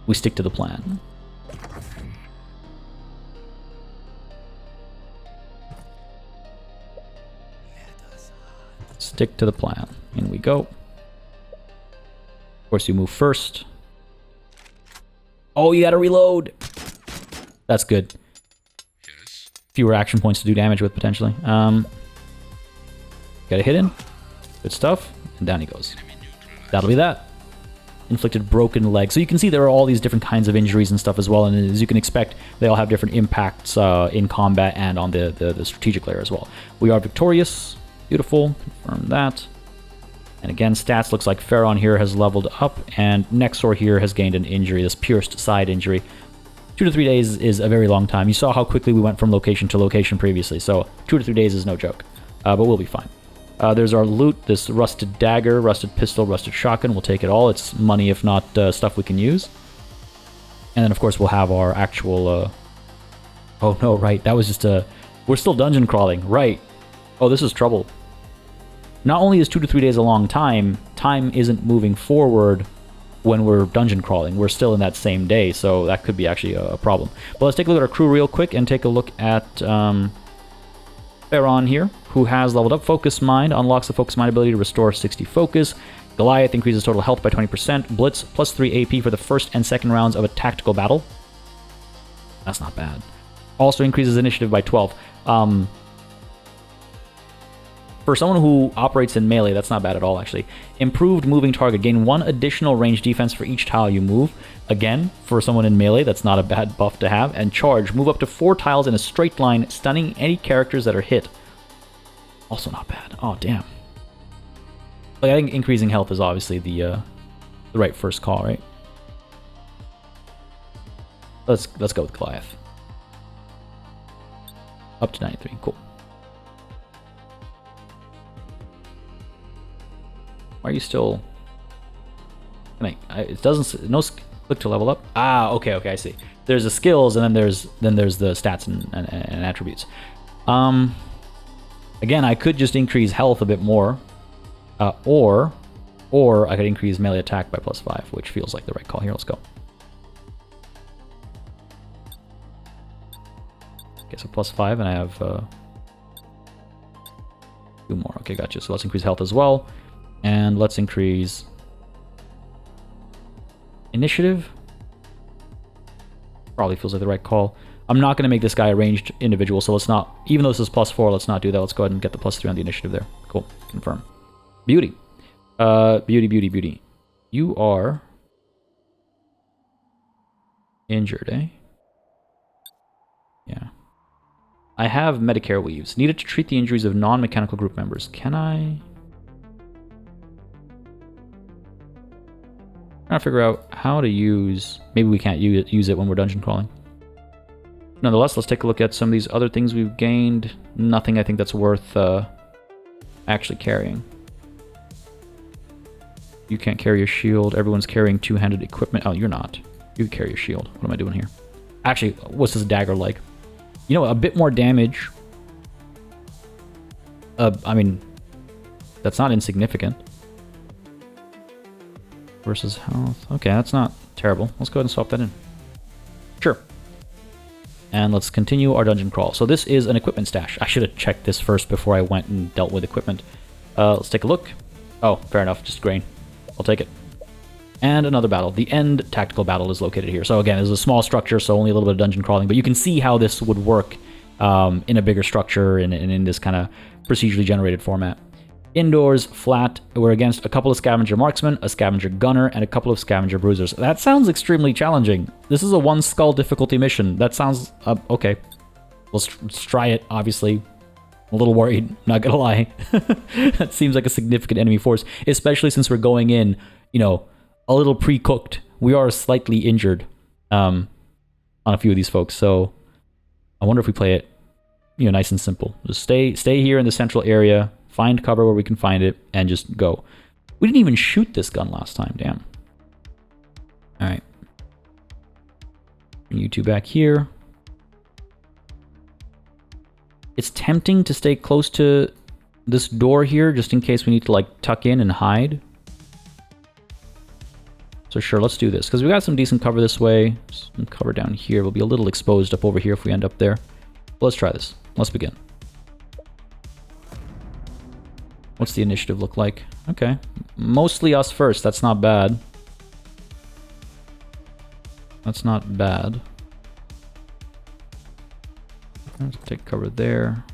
We stick to the plan. Stick to the plan. In we go. Of course, you move first. Oh, you gotta reload. That's good. Yes. Fewer action points to do damage with, potentially. Got a hit in. Good stuff. And down he goes. That'll be that. Inflicted broken leg. So you can see there are all these different kinds of injuries and stuff as well, and as you can expect, they all have different impacts in combat and on the strategic layer as well. We are victorious. Beautiful. Confirm that. And again, stats looks like Pharaon here has leveled up, and Nexor here has gained an injury, this pierced side injury. 2 to 3 days is a very long time. You saw how quickly we went from location to location previously, so 2 to 3 days is no joke. But we'll be fine. There's our loot, this rusted dagger, rusted pistol, rusted shotgun. We'll take it all. It's money, if not stuff we can use. And then, of course, we'll have our actual... Oh, no, right. That was just a... We're still dungeon crawling. Right. Oh, this is trouble. Not only is 2 to 3 days a long time, time isn't moving forward when we're dungeon crawling. We're still in that same day, so that could be actually a problem. But let's take a look at our crew real quick and take a look at Pharaon here, who has leveled up. Focus Mind unlocks the Focus Mind ability to restore 60 focus. Goliath increases total health by 20%. Blitz plus 3 AP for the first and second rounds of a tactical battle. That's not bad. Also increases initiative by 12. For someone who operates in melee, that's not bad at all, actually. Improved moving target. Gain 1 additional range defense for each tile you move. Again, for someone in melee, that's not a bad buff to have. And charge. Move up to 4 tiles in a straight line, stunning any characters that are hit. Also not bad. Oh, damn. Like, I think increasing health is obviously the right first call, right? Let's go with Goliath. Up to 93. Cool. Why are you still... it doesn't... No click to level up? Ah, okay, I see. There's the skills, and then there's the stats and attributes. Again, I could just increase health a bit more. Or I could increase melee attack by +5, which feels like the right call. Here, let's go. Okay, so +5, and I have... 2 more. Okay, gotcha. So let's increase health as well. And let's increase initiative. Probably feels like the right call. I'm not going to make this guy a ranged individual, so let's not, even though this is +4, let's not do that. Let's go ahead and get the +3 on the initiative there. Cool. Confirm. Beauty. Beauty. You are injured, eh? Yeah. I have Medicare weaves. Needed to treat the injuries of non-mechanical group members. Can I... Trying to figure out how to use... Maybe we can't use it when we're dungeon crawling. Nonetheless, let's take a look at some of these other things we've gained. Nothing I think that's worth actually carrying. You can't carry a shield. Everyone's carrying two-handed equipment. Oh, you're not. You can carry a shield. What am I doing here? Actually, what's this dagger like? You know, a bit more damage. I mean, that's not insignificant. Versus health. Okay, that's not terrible. Let's go ahead and swap that in. Sure. And let's continue our dungeon crawl. So this is an equipment stash. I should have checked this first before I went and dealt with equipment. Let's take a look. Oh, fair enough. Just grain. I'll take it. And another battle. The end tactical battle is located here. So again, it's a small structure, so only a little bit of dungeon crawling. But you can see how this would work in a bigger structure and in this kind of procedurally generated format. Indoors, flat, we're against a couple of scavenger marksmen, a scavenger gunner, and a couple of scavenger bruisers. That sounds extremely challenging. This is a 1 skull difficulty mission. That sounds... okay. Let's try it, obviously. I'm a little worried, not gonna lie. That seems like a significant enemy force, especially since we're going in, you know, a little pre-cooked. We are slightly injured on a few of these folks, so I wonder if we play it, you know, nice and simple. Just stay here in the central area, find cover where we can find it, and just go. We didn't even shoot this gun last time, damn. Alright. Bring you two back here. It's tempting to stay close to this door here, just in case we need to, like, tuck in and hide. So sure, let's do this, because we got some decent cover this way. Some cover down here. We'll be a little exposed up over here if we end up there. But let's try this. Let's begin. What's the initiative look like? Okay. Mostly us first. That's not bad. That's not bad. Let's take cover there.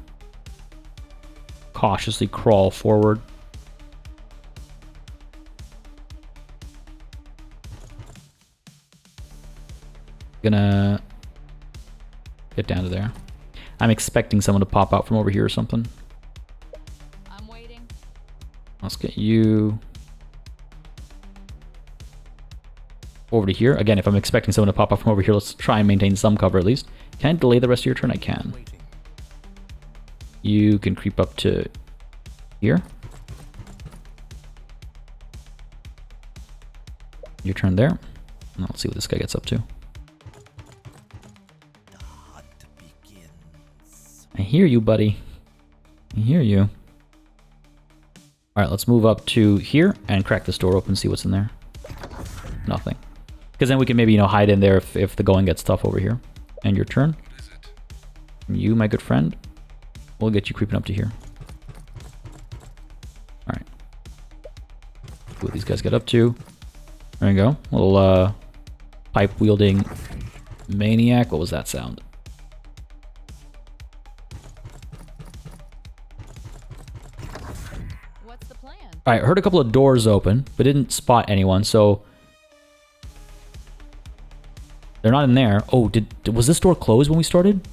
Cautiously crawl forward. Gonna get down to there. I'm expecting someone to pop out from over here or something. I'm waiting. Let's get you over to here. Again, if I'm expecting someone to pop out from over here, let's try and maintain some cover at least. Can I delay the rest of your turn? I can. You can creep up to here. Your turn there. And let's see what this guy gets up to. I hear you, buddy. I hear you. Alright, let's move up to here and crack this door open, see what's in there. Nothing. Because then we can maybe, you know, hide in there if the going gets tough over here. And your turn. And you, my good friend, we'll get you creeping up to here. Alright. See what these guys get up to. There you go. Little pipe-wielding maniac. What was that sound? What's the plan? Alright, heard a couple of doors open, but didn't spot anyone, so... They're not in there. Oh, was this door closed when we started?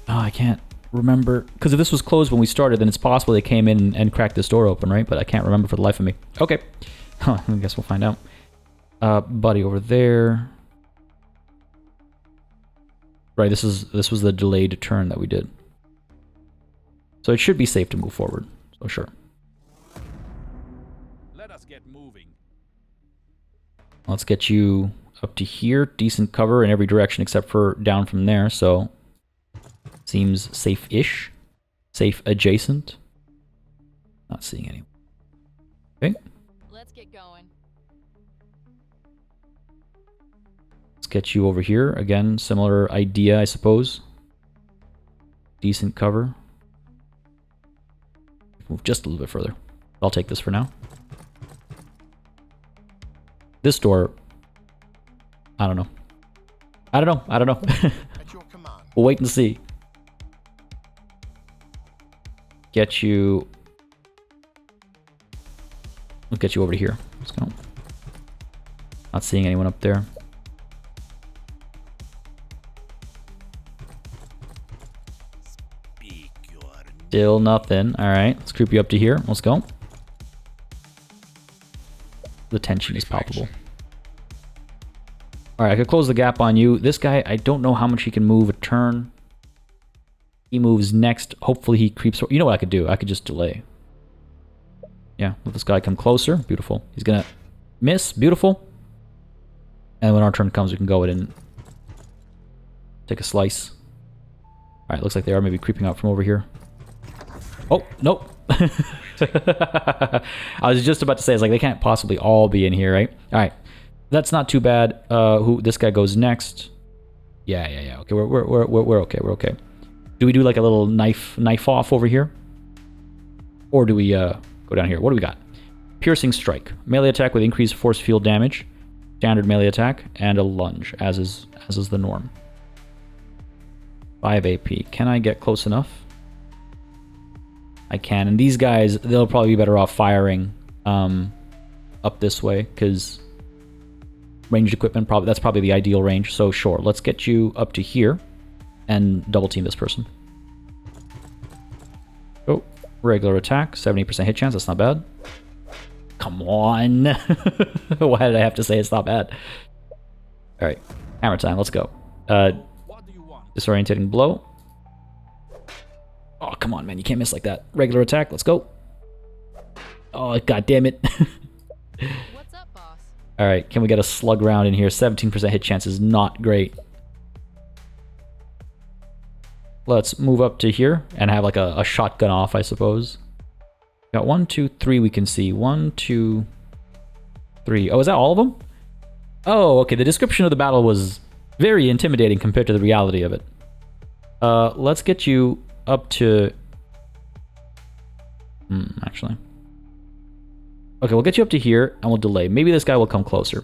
Oh, I can't remember. Because if this was closed when we started, then it's possible they came in and cracked this door open, right? But I can't remember for the life of me. Okay. Huh, I guess we'll find out. Buddy over there. Right, this was the delayed turn that we did. So it should be safe to move forward. So sure. Let us get moving. Let's get you up to here. Decent cover in every direction except for down from there, so... Seems safe-ish. Safe adjacent. Not seeing anyone. Okay. Let's get going. Let's get you over here. Again, similar idea, I suppose. Decent cover. Move just a little bit further. I'll take this for now. This door... I don't know. I don't know. I don't know. At your command. We'll wait and see. Get you... We'll get you over to here. Let's go. Not seeing anyone up there. Speak your Still nothing. Alright, let's creep you up to here. Let's go. The tension is palpable. Alright, I could close the gap on you. This guy, I don't know how much he can move a turn. He moves next. Hopefully he creeps... You know what I could do? I could just delay. Yeah, let this guy come closer. Beautiful. He's gonna miss. Beautiful. And when our turn comes, we can go in and take a slice. Alright, looks like they are maybe creeping out from over here. Oh, nope. I was just about to say, it's like they can't possibly all be in here, right? Alright. That's not too bad. This guy goes next. Yeah. Okay, we're okay. We're okay. Do we do like a little knife off over here? Or do we go down here? What do we got? Piercing strike. Melee attack with increased force field damage. Standard melee attack. And a lunge, as is the norm. 5 AP. Can I get close enough? I can. And these guys, they'll probably be better off firing up this way, because ranged equipment, that's probably the ideal range. So sure, let's get you up to here and double team this person. Oh, regular attack, 70% hit chance, that's not bad. Come on. Why did I have to say it's not bad? Alright, hammer time, let's go. What do you want? Disorientating blow. Oh, come on, man, you can't miss like that. Regular attack, let's go. Oh, god damn it. What's up, boss? Alright, can we get a slug round in here? 17% hit chance is not great. Let's move up to here and have like a shotgun off, I suppose. Got 1, 2, 3 we can see. 1, 2, 3. Oh, is that all of them? Oh, okay. The description of the battle was very intimidating compared to the reality of it. Let's get you up to... actually. Okay, we'll get you up to here, and we'll delay. Maybe this guy will come closer.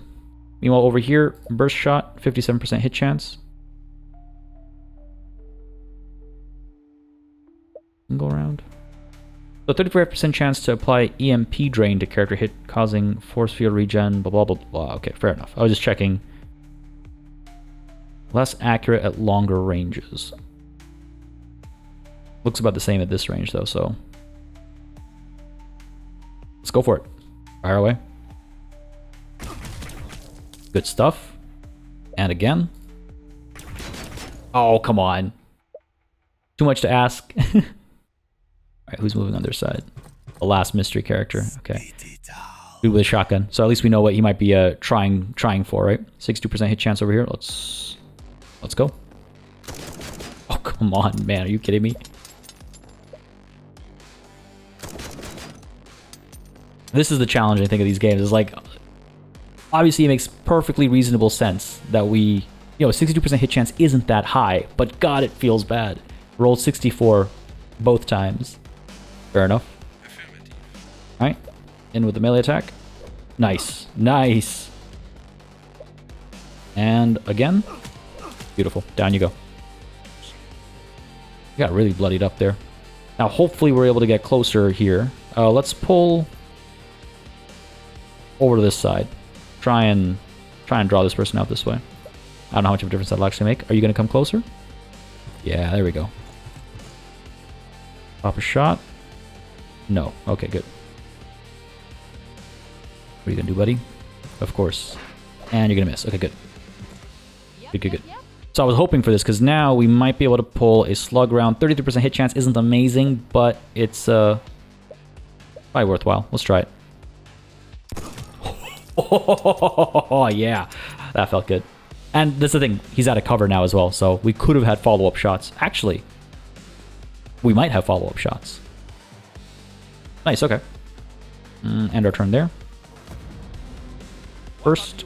Meanwhile, over here, burst shot, 57% hit chance. Go around. So 35% chance to apply EMP drain to character hit, causing force field regen, blah, blah, blah, blah. Okay, fair enough. I was just checking. Less accurate at longer ranges. Looks about the same at this range, though, so... Let's go for it. Fire away. Good stuff. And again. Oh, come on. Too much to ask. Alright, who's moving on their side? The last mystery character. Okay. Dude with a shotgun. So at least we know what he might be trying for, right? 62% hit chance over here. Let's go. Oh, come on, man. Are you kidding me? This is the challenge, I think, of these games. Is like, obviously it makes perfectly reasonable sense that we, 62% hit chance isn't that high, but God, it feels bad. Rolled 64 both times. Fair enough. Alright, in with the melee attack. Nice, nice. And again. Beautiful, down you go. You got really bloodied up there. Now hopefully we're able to get closer here. Let's pull over to this side. Try and draw this person out this way. I don't know how much of a difference that'll actually make. Are you going to come closer? Yeah, there we go. Pop a shot. No. Okay, good. What are you going to do, buddy? Of course. And you're going to miss. Okay, good. Good. So I was hoping for this, because now we might be able to pull a slug round. 33% hit chance isn't amazing, but it's probably worthwhile. Let's try it. Oh, yeah. That felt good. And that's the thing. He's out of cover now as well, so we could have had follow-up shots. Actually, we might have follow-up shots. Nice, okay. End our turn there. First.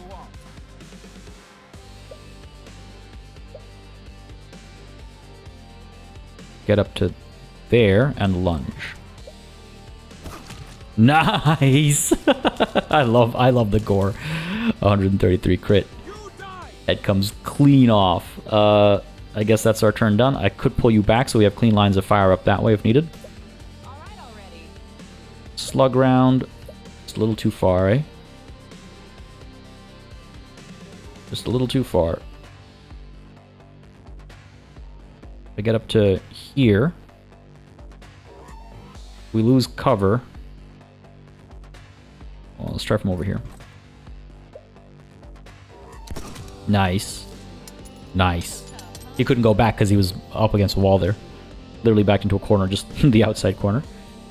Get up to there and lunge. Nice! I love the gore. 133 crit. Head comes clean off. I guess that's our turn done. I could pull you back so we have clean lines of fire up that way if needed. Slug round. It's a little too far, eh? Just a little too far. I get up to here. We lose cover. Well, let's try from over here. Nice. Nice. He couldn't go back because he was up against a wall there. Literally backed into a corner, just the outside corner.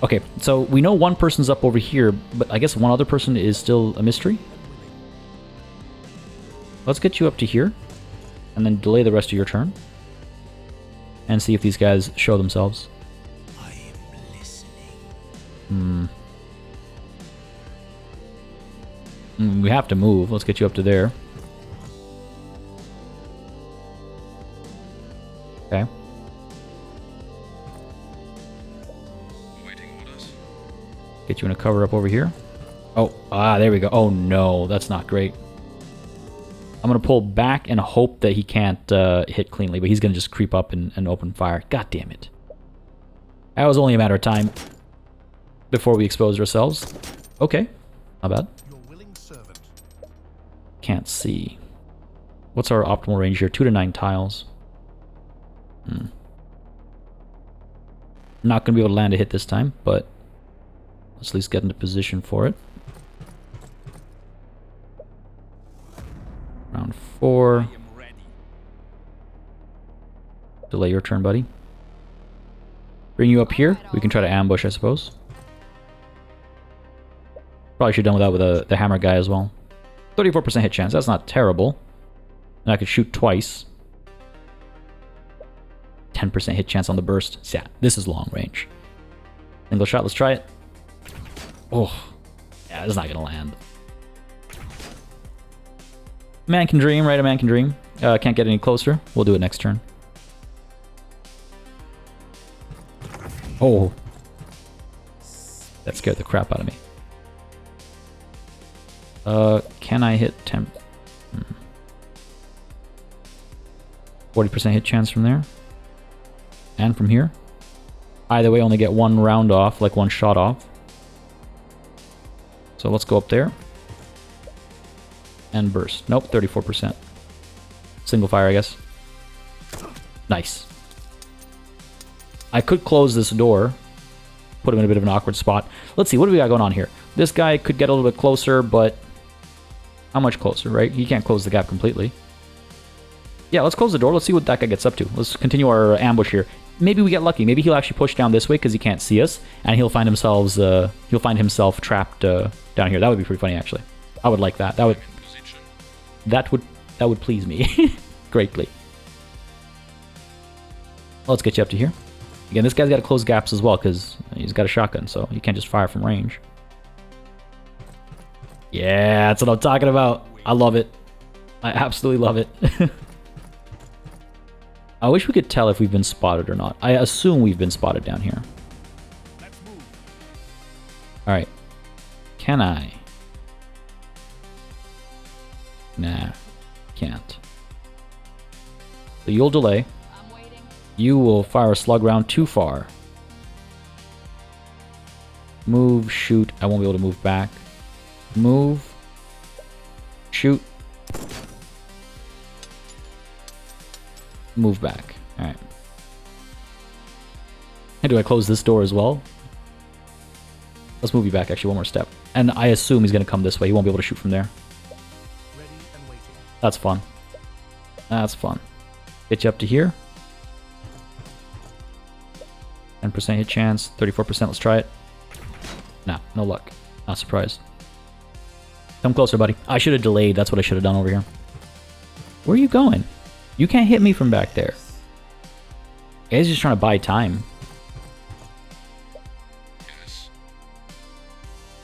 Okay, so we know one person's up over here, but I guess one other person is still a mystery. Let's get you up to here, and then delay the rest of your turn. And see if these guys show themselves. I am listening. We have to move. Let's get you up to there. Okay. Get you in a cover up over here. Oh, there we go. Oh no, that's not great. I'm going to pull back and hope that he can't hit cleanly, but he's going to just creep up and open fire. God damn it. That was only a matter of time before we exposed ourselves. Okay, not bad. Can't see. What's our optimal range here? 2 to 9 tiles. Not going to be able to land a hit this time, but let's at least get into position for it. Round 4. Delay your turn, buddy. Bring you up here. We can try to ambush, I suppose. Probably should have done with that with the hammer guy as well. 34% hit chance. That's not terrible. And I could shoot twice. 10% hit chance on the burst. So yeah, this is long range. Single shot. Let's try it. Oh. Yeah, it's not going to land. Man can dream, right? A man can dream. Can't get any closer. We'll do it next turn. Oh. That scared the crap out of me. Can I hit 10? 40% hit chance from there. And from here. Either way, only get one round off, like one shot off. So let's go up there. And burst. Nope, 34%. Single fire, I guess. Nice. I could close this door. Put him in a bit of an awkward spot. Let's see, what do we got going on here? This guy could get a little bit closer, but... How much closer, right? He can't close the gap completely. Yeah, let's close the door. Let's see what that guy gets up to. Let's continue our ambush here. Maybe we get lucky. Maybe he'll actually push down this way because he can't see us, and he'll find himself trapped down here. That would be pretty funny, actually. I would like that. That would please me greatly. Let's get you up to here. Again, this guy's got to close gaps as well because he's got a shotgun, so you can't just fire from range. Yeah, that's what I'm talking about. I love it. I absolutely love it. I wish we could tell if we've been spotted or not. I assume we've been spotted down here. Alright. Can I? Nah. Can't. So you'll delay. I'm waiting. You will fire a slug round too far. Move, shoot. I won't be able to move back. Move. Shoot. Move back. Alright. And do I close this door as well? Let's move you back actually one more step. And I assume he's going to come this way. He won't be able to shoot from there. Ready and waiting. That's fun. That's fun. Get you up to here. 10% hit chance. 34%. Let's try it. Nah, no luck. Not surprised. Come closer, buddy. I should have delayed. That's what I should have done over here. Where are you going? You can't hit me from back there. Guy's just trying to buy time. Yes.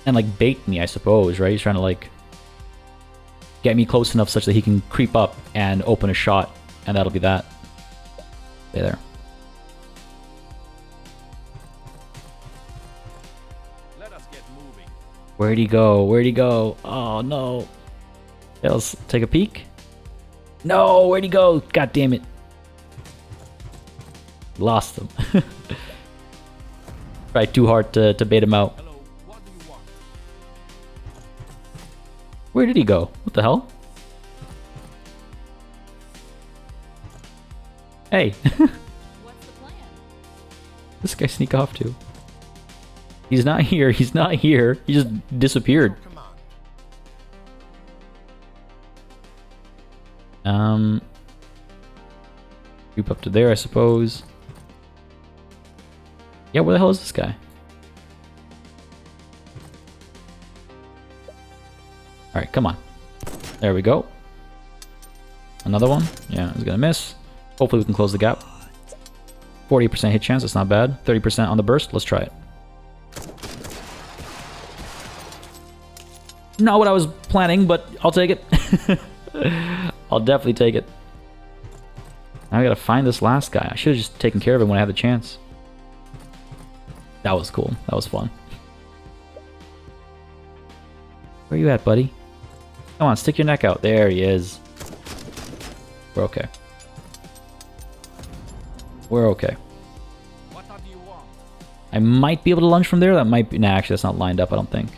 And like bait me, I suppose, right? He's trying to like get me close enough such that he can creep up and open a shot, and that'll be that. Stay there. Let us get moving. Where'd he go? Where'd he go? Oh no. Yeah, let's take a peek. No, where'd he go? God damn it. Lost him. Tried too hard to bait him out. Hello, what do you want? Where did he go? What the hell? Hey. What's the plan? This guy sneak off too. He's not here. He's not here. He just disappeared. Come on. Creep up to there, I suppose. Yeah, where the hell is this guy? Alright, come on. There we go. Another one. Yeah, he's gonna miss. Hopefully we can close the gap. 40% hit chance, that's not bad. 30% on the burst, let's try it. Not what I was planning, but I'll take it. I'll definitely take it. Now I gotta find this last guy. I should have just taken care of him when I had the chance. That was cool. That was fun. Where you at, buddy? Come on, stick your neck out. There he is. We're okay. We're okay. What do you want? I might be able to lunge from there. That might be... Nah, actually, that's not lined up, I don't think.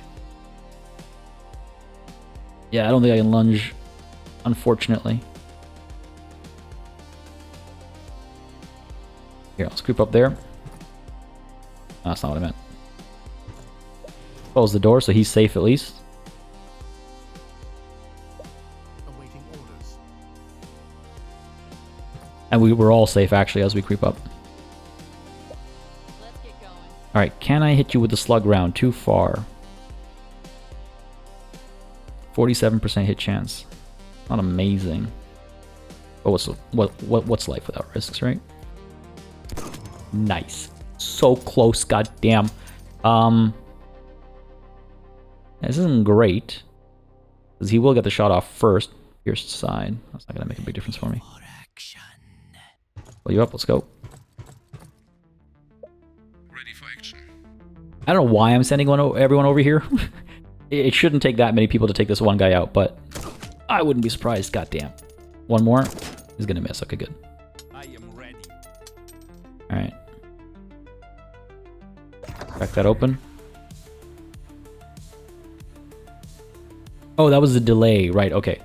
Yeah, I don't think I can lunge, unfortunately. Here, let's creep up there. No, that's not what I meant. Close the door so he's safe at least. Awaiting orders. And we're all safe, actually, as we creep up. Let's get going. Alright, can I hit you with the slug round? Too far. 47% hit chance. Not amazing. But what's life without risks, right? Nice. So close, goddamn. This isn't great. Because he will get the shot off first. Pierced side. That's not gonna make a big difference for me. Pull you up, let's go. Ready for action. I don't know why I'm sending everyone over here. It shouldn't take that many people to take this one guy out, but I wouldn't be surprised. Goddamn. One more. He's gonna miss. Okay, good. I am ready. All right. Crack that open. Oh, that was a delay. Right, okay.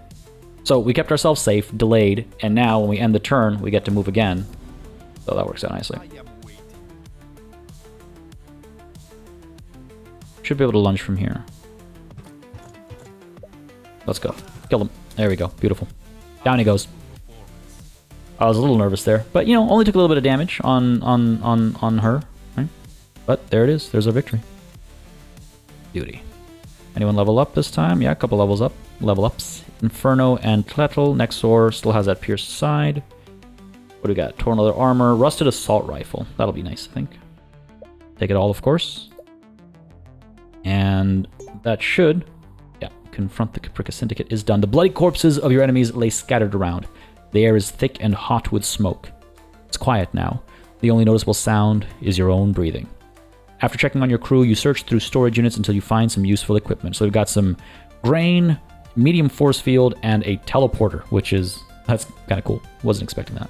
So we kept ourselves safe, delayed, and now when we end the turn, we get to move again. So that works out nicely. I am waiting. Should be able to lunge from here. Let's go. Kill him. There we go. Beautiful. Down he goes. I was a little nervous there, but you know, only took a little bit of damage on her, right? But there it is. There's our victory. Beauty. Anyone level up this time? Yeah, a couple levels up. Level ups. Inferno and Tletl. Nexor still has that pierced side. What do we got? Torn leather armor. Rusted assault rifle. That'll be nice, I think. Take it all, of course. And that should... Yeah, confront the Caprica Syndicate is done. The bloody corpses of your enemies lay scattered around. The air is thick and hot with smoke. It's quiet now. The only noticeable sound is your own breathing. After checking on your crew, you search through storage units until you find some useful equipment. So we've got some grain, medium force field, and a teleporter, that's kind of cool. Wasn't expecting that.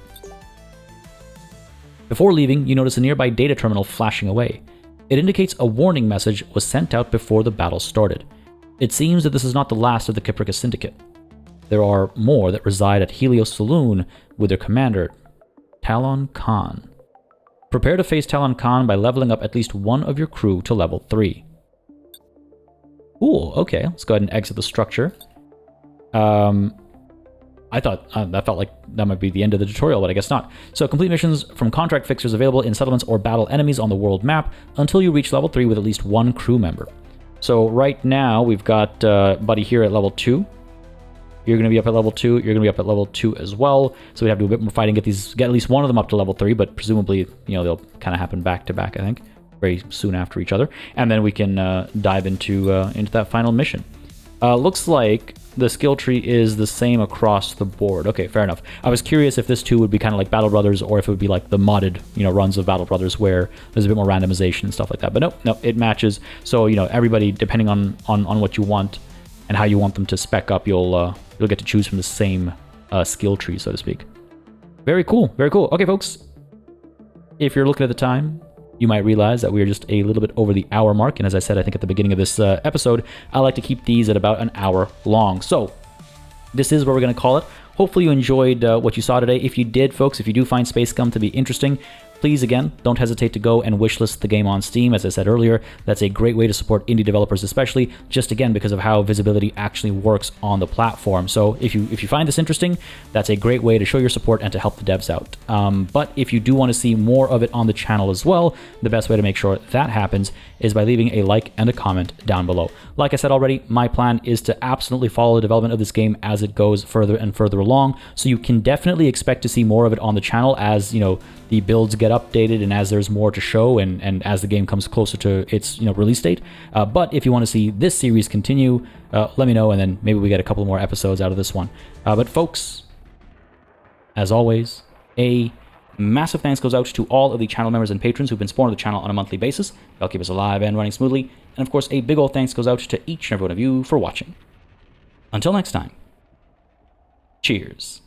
Before leaving, you notice a nearby data terminal flashing away. It indicates a warning message was sent out before the battle started. It seems that this is not the last of the Caprica Syndicate. There are more that reside at Helios Saloon with their commander, Talon Khan. Prepare to face Talon Khan by leveling up at least one of your crew to level 3. Cool, okay, let's go ahead and exit the structure. I thought that felt like that might be the end of the tutorial, but I guess not. So complete missions from contract fixers available in settlements or battle enemies on the world map until you reach level 3 with at least one crew member. So right now we've got Buddy here at level 2. You're going to be up at level 2. You're going to be up at level 2 as well. So we have to do a bit more fighting, get at least one of them up to level 3, but presumably, you know, they'll kind of happen back to back, I think, very soon after each other. And then we can dive into that final mission. Looks like the skill tree is the same across the board. Okay, fair enough. I was curious if this too would be kind of like Battle Brothers, or if it would be like the modded, you know, runs of Battle Brothers where there's a bit more randomization and stuff like that. But nope, it matches. So, you know, everybody, depending on what you want and how you want them to spec up, you'll get to choose from the same skill tree, so to speak. Very cool, very cool. Okay, folks, if you're looking at the time, you might realize that we are just a little bit over the hour mark. And as I said, I think at the beginning of this episode, I like to keep these at about an hour long. So this is where we're going to call it. Hopefully you enjoyed what you saw today. If you did, folks, if you do find Space Scum to be interesting, please, again, don't hesitate to go and wishlist the game on Steam. As I said earlier, that's a great way to support indie developers, especially just, again, because of how visibility actually works on the platform. So if you find this interesting, that's a great way to show your support and to help the devs out. But if you do want to see more of it on the channel as well, the best way to make sure that happens is by leaving a like and a comment down below. Like I said already, my plan is to absolutely follow the development of this game as it goes further and further along. So you can definitely expect to see more of it on the channel as, you know, the builds get updated and as there's more to show and as the game comes closer to its, you know, release date. But if you want to see this series continue, let me know, and then maybe we get a couple more episodes out of this one. But folks, as always, a massive thanks goes out to all of the channel members and patrons who've been supporting the channel on a monthly basis. They'll keep us alive and running smoothly. And of course, a big old thanks goes out to each and every one of you for watching. Until next time, cheers.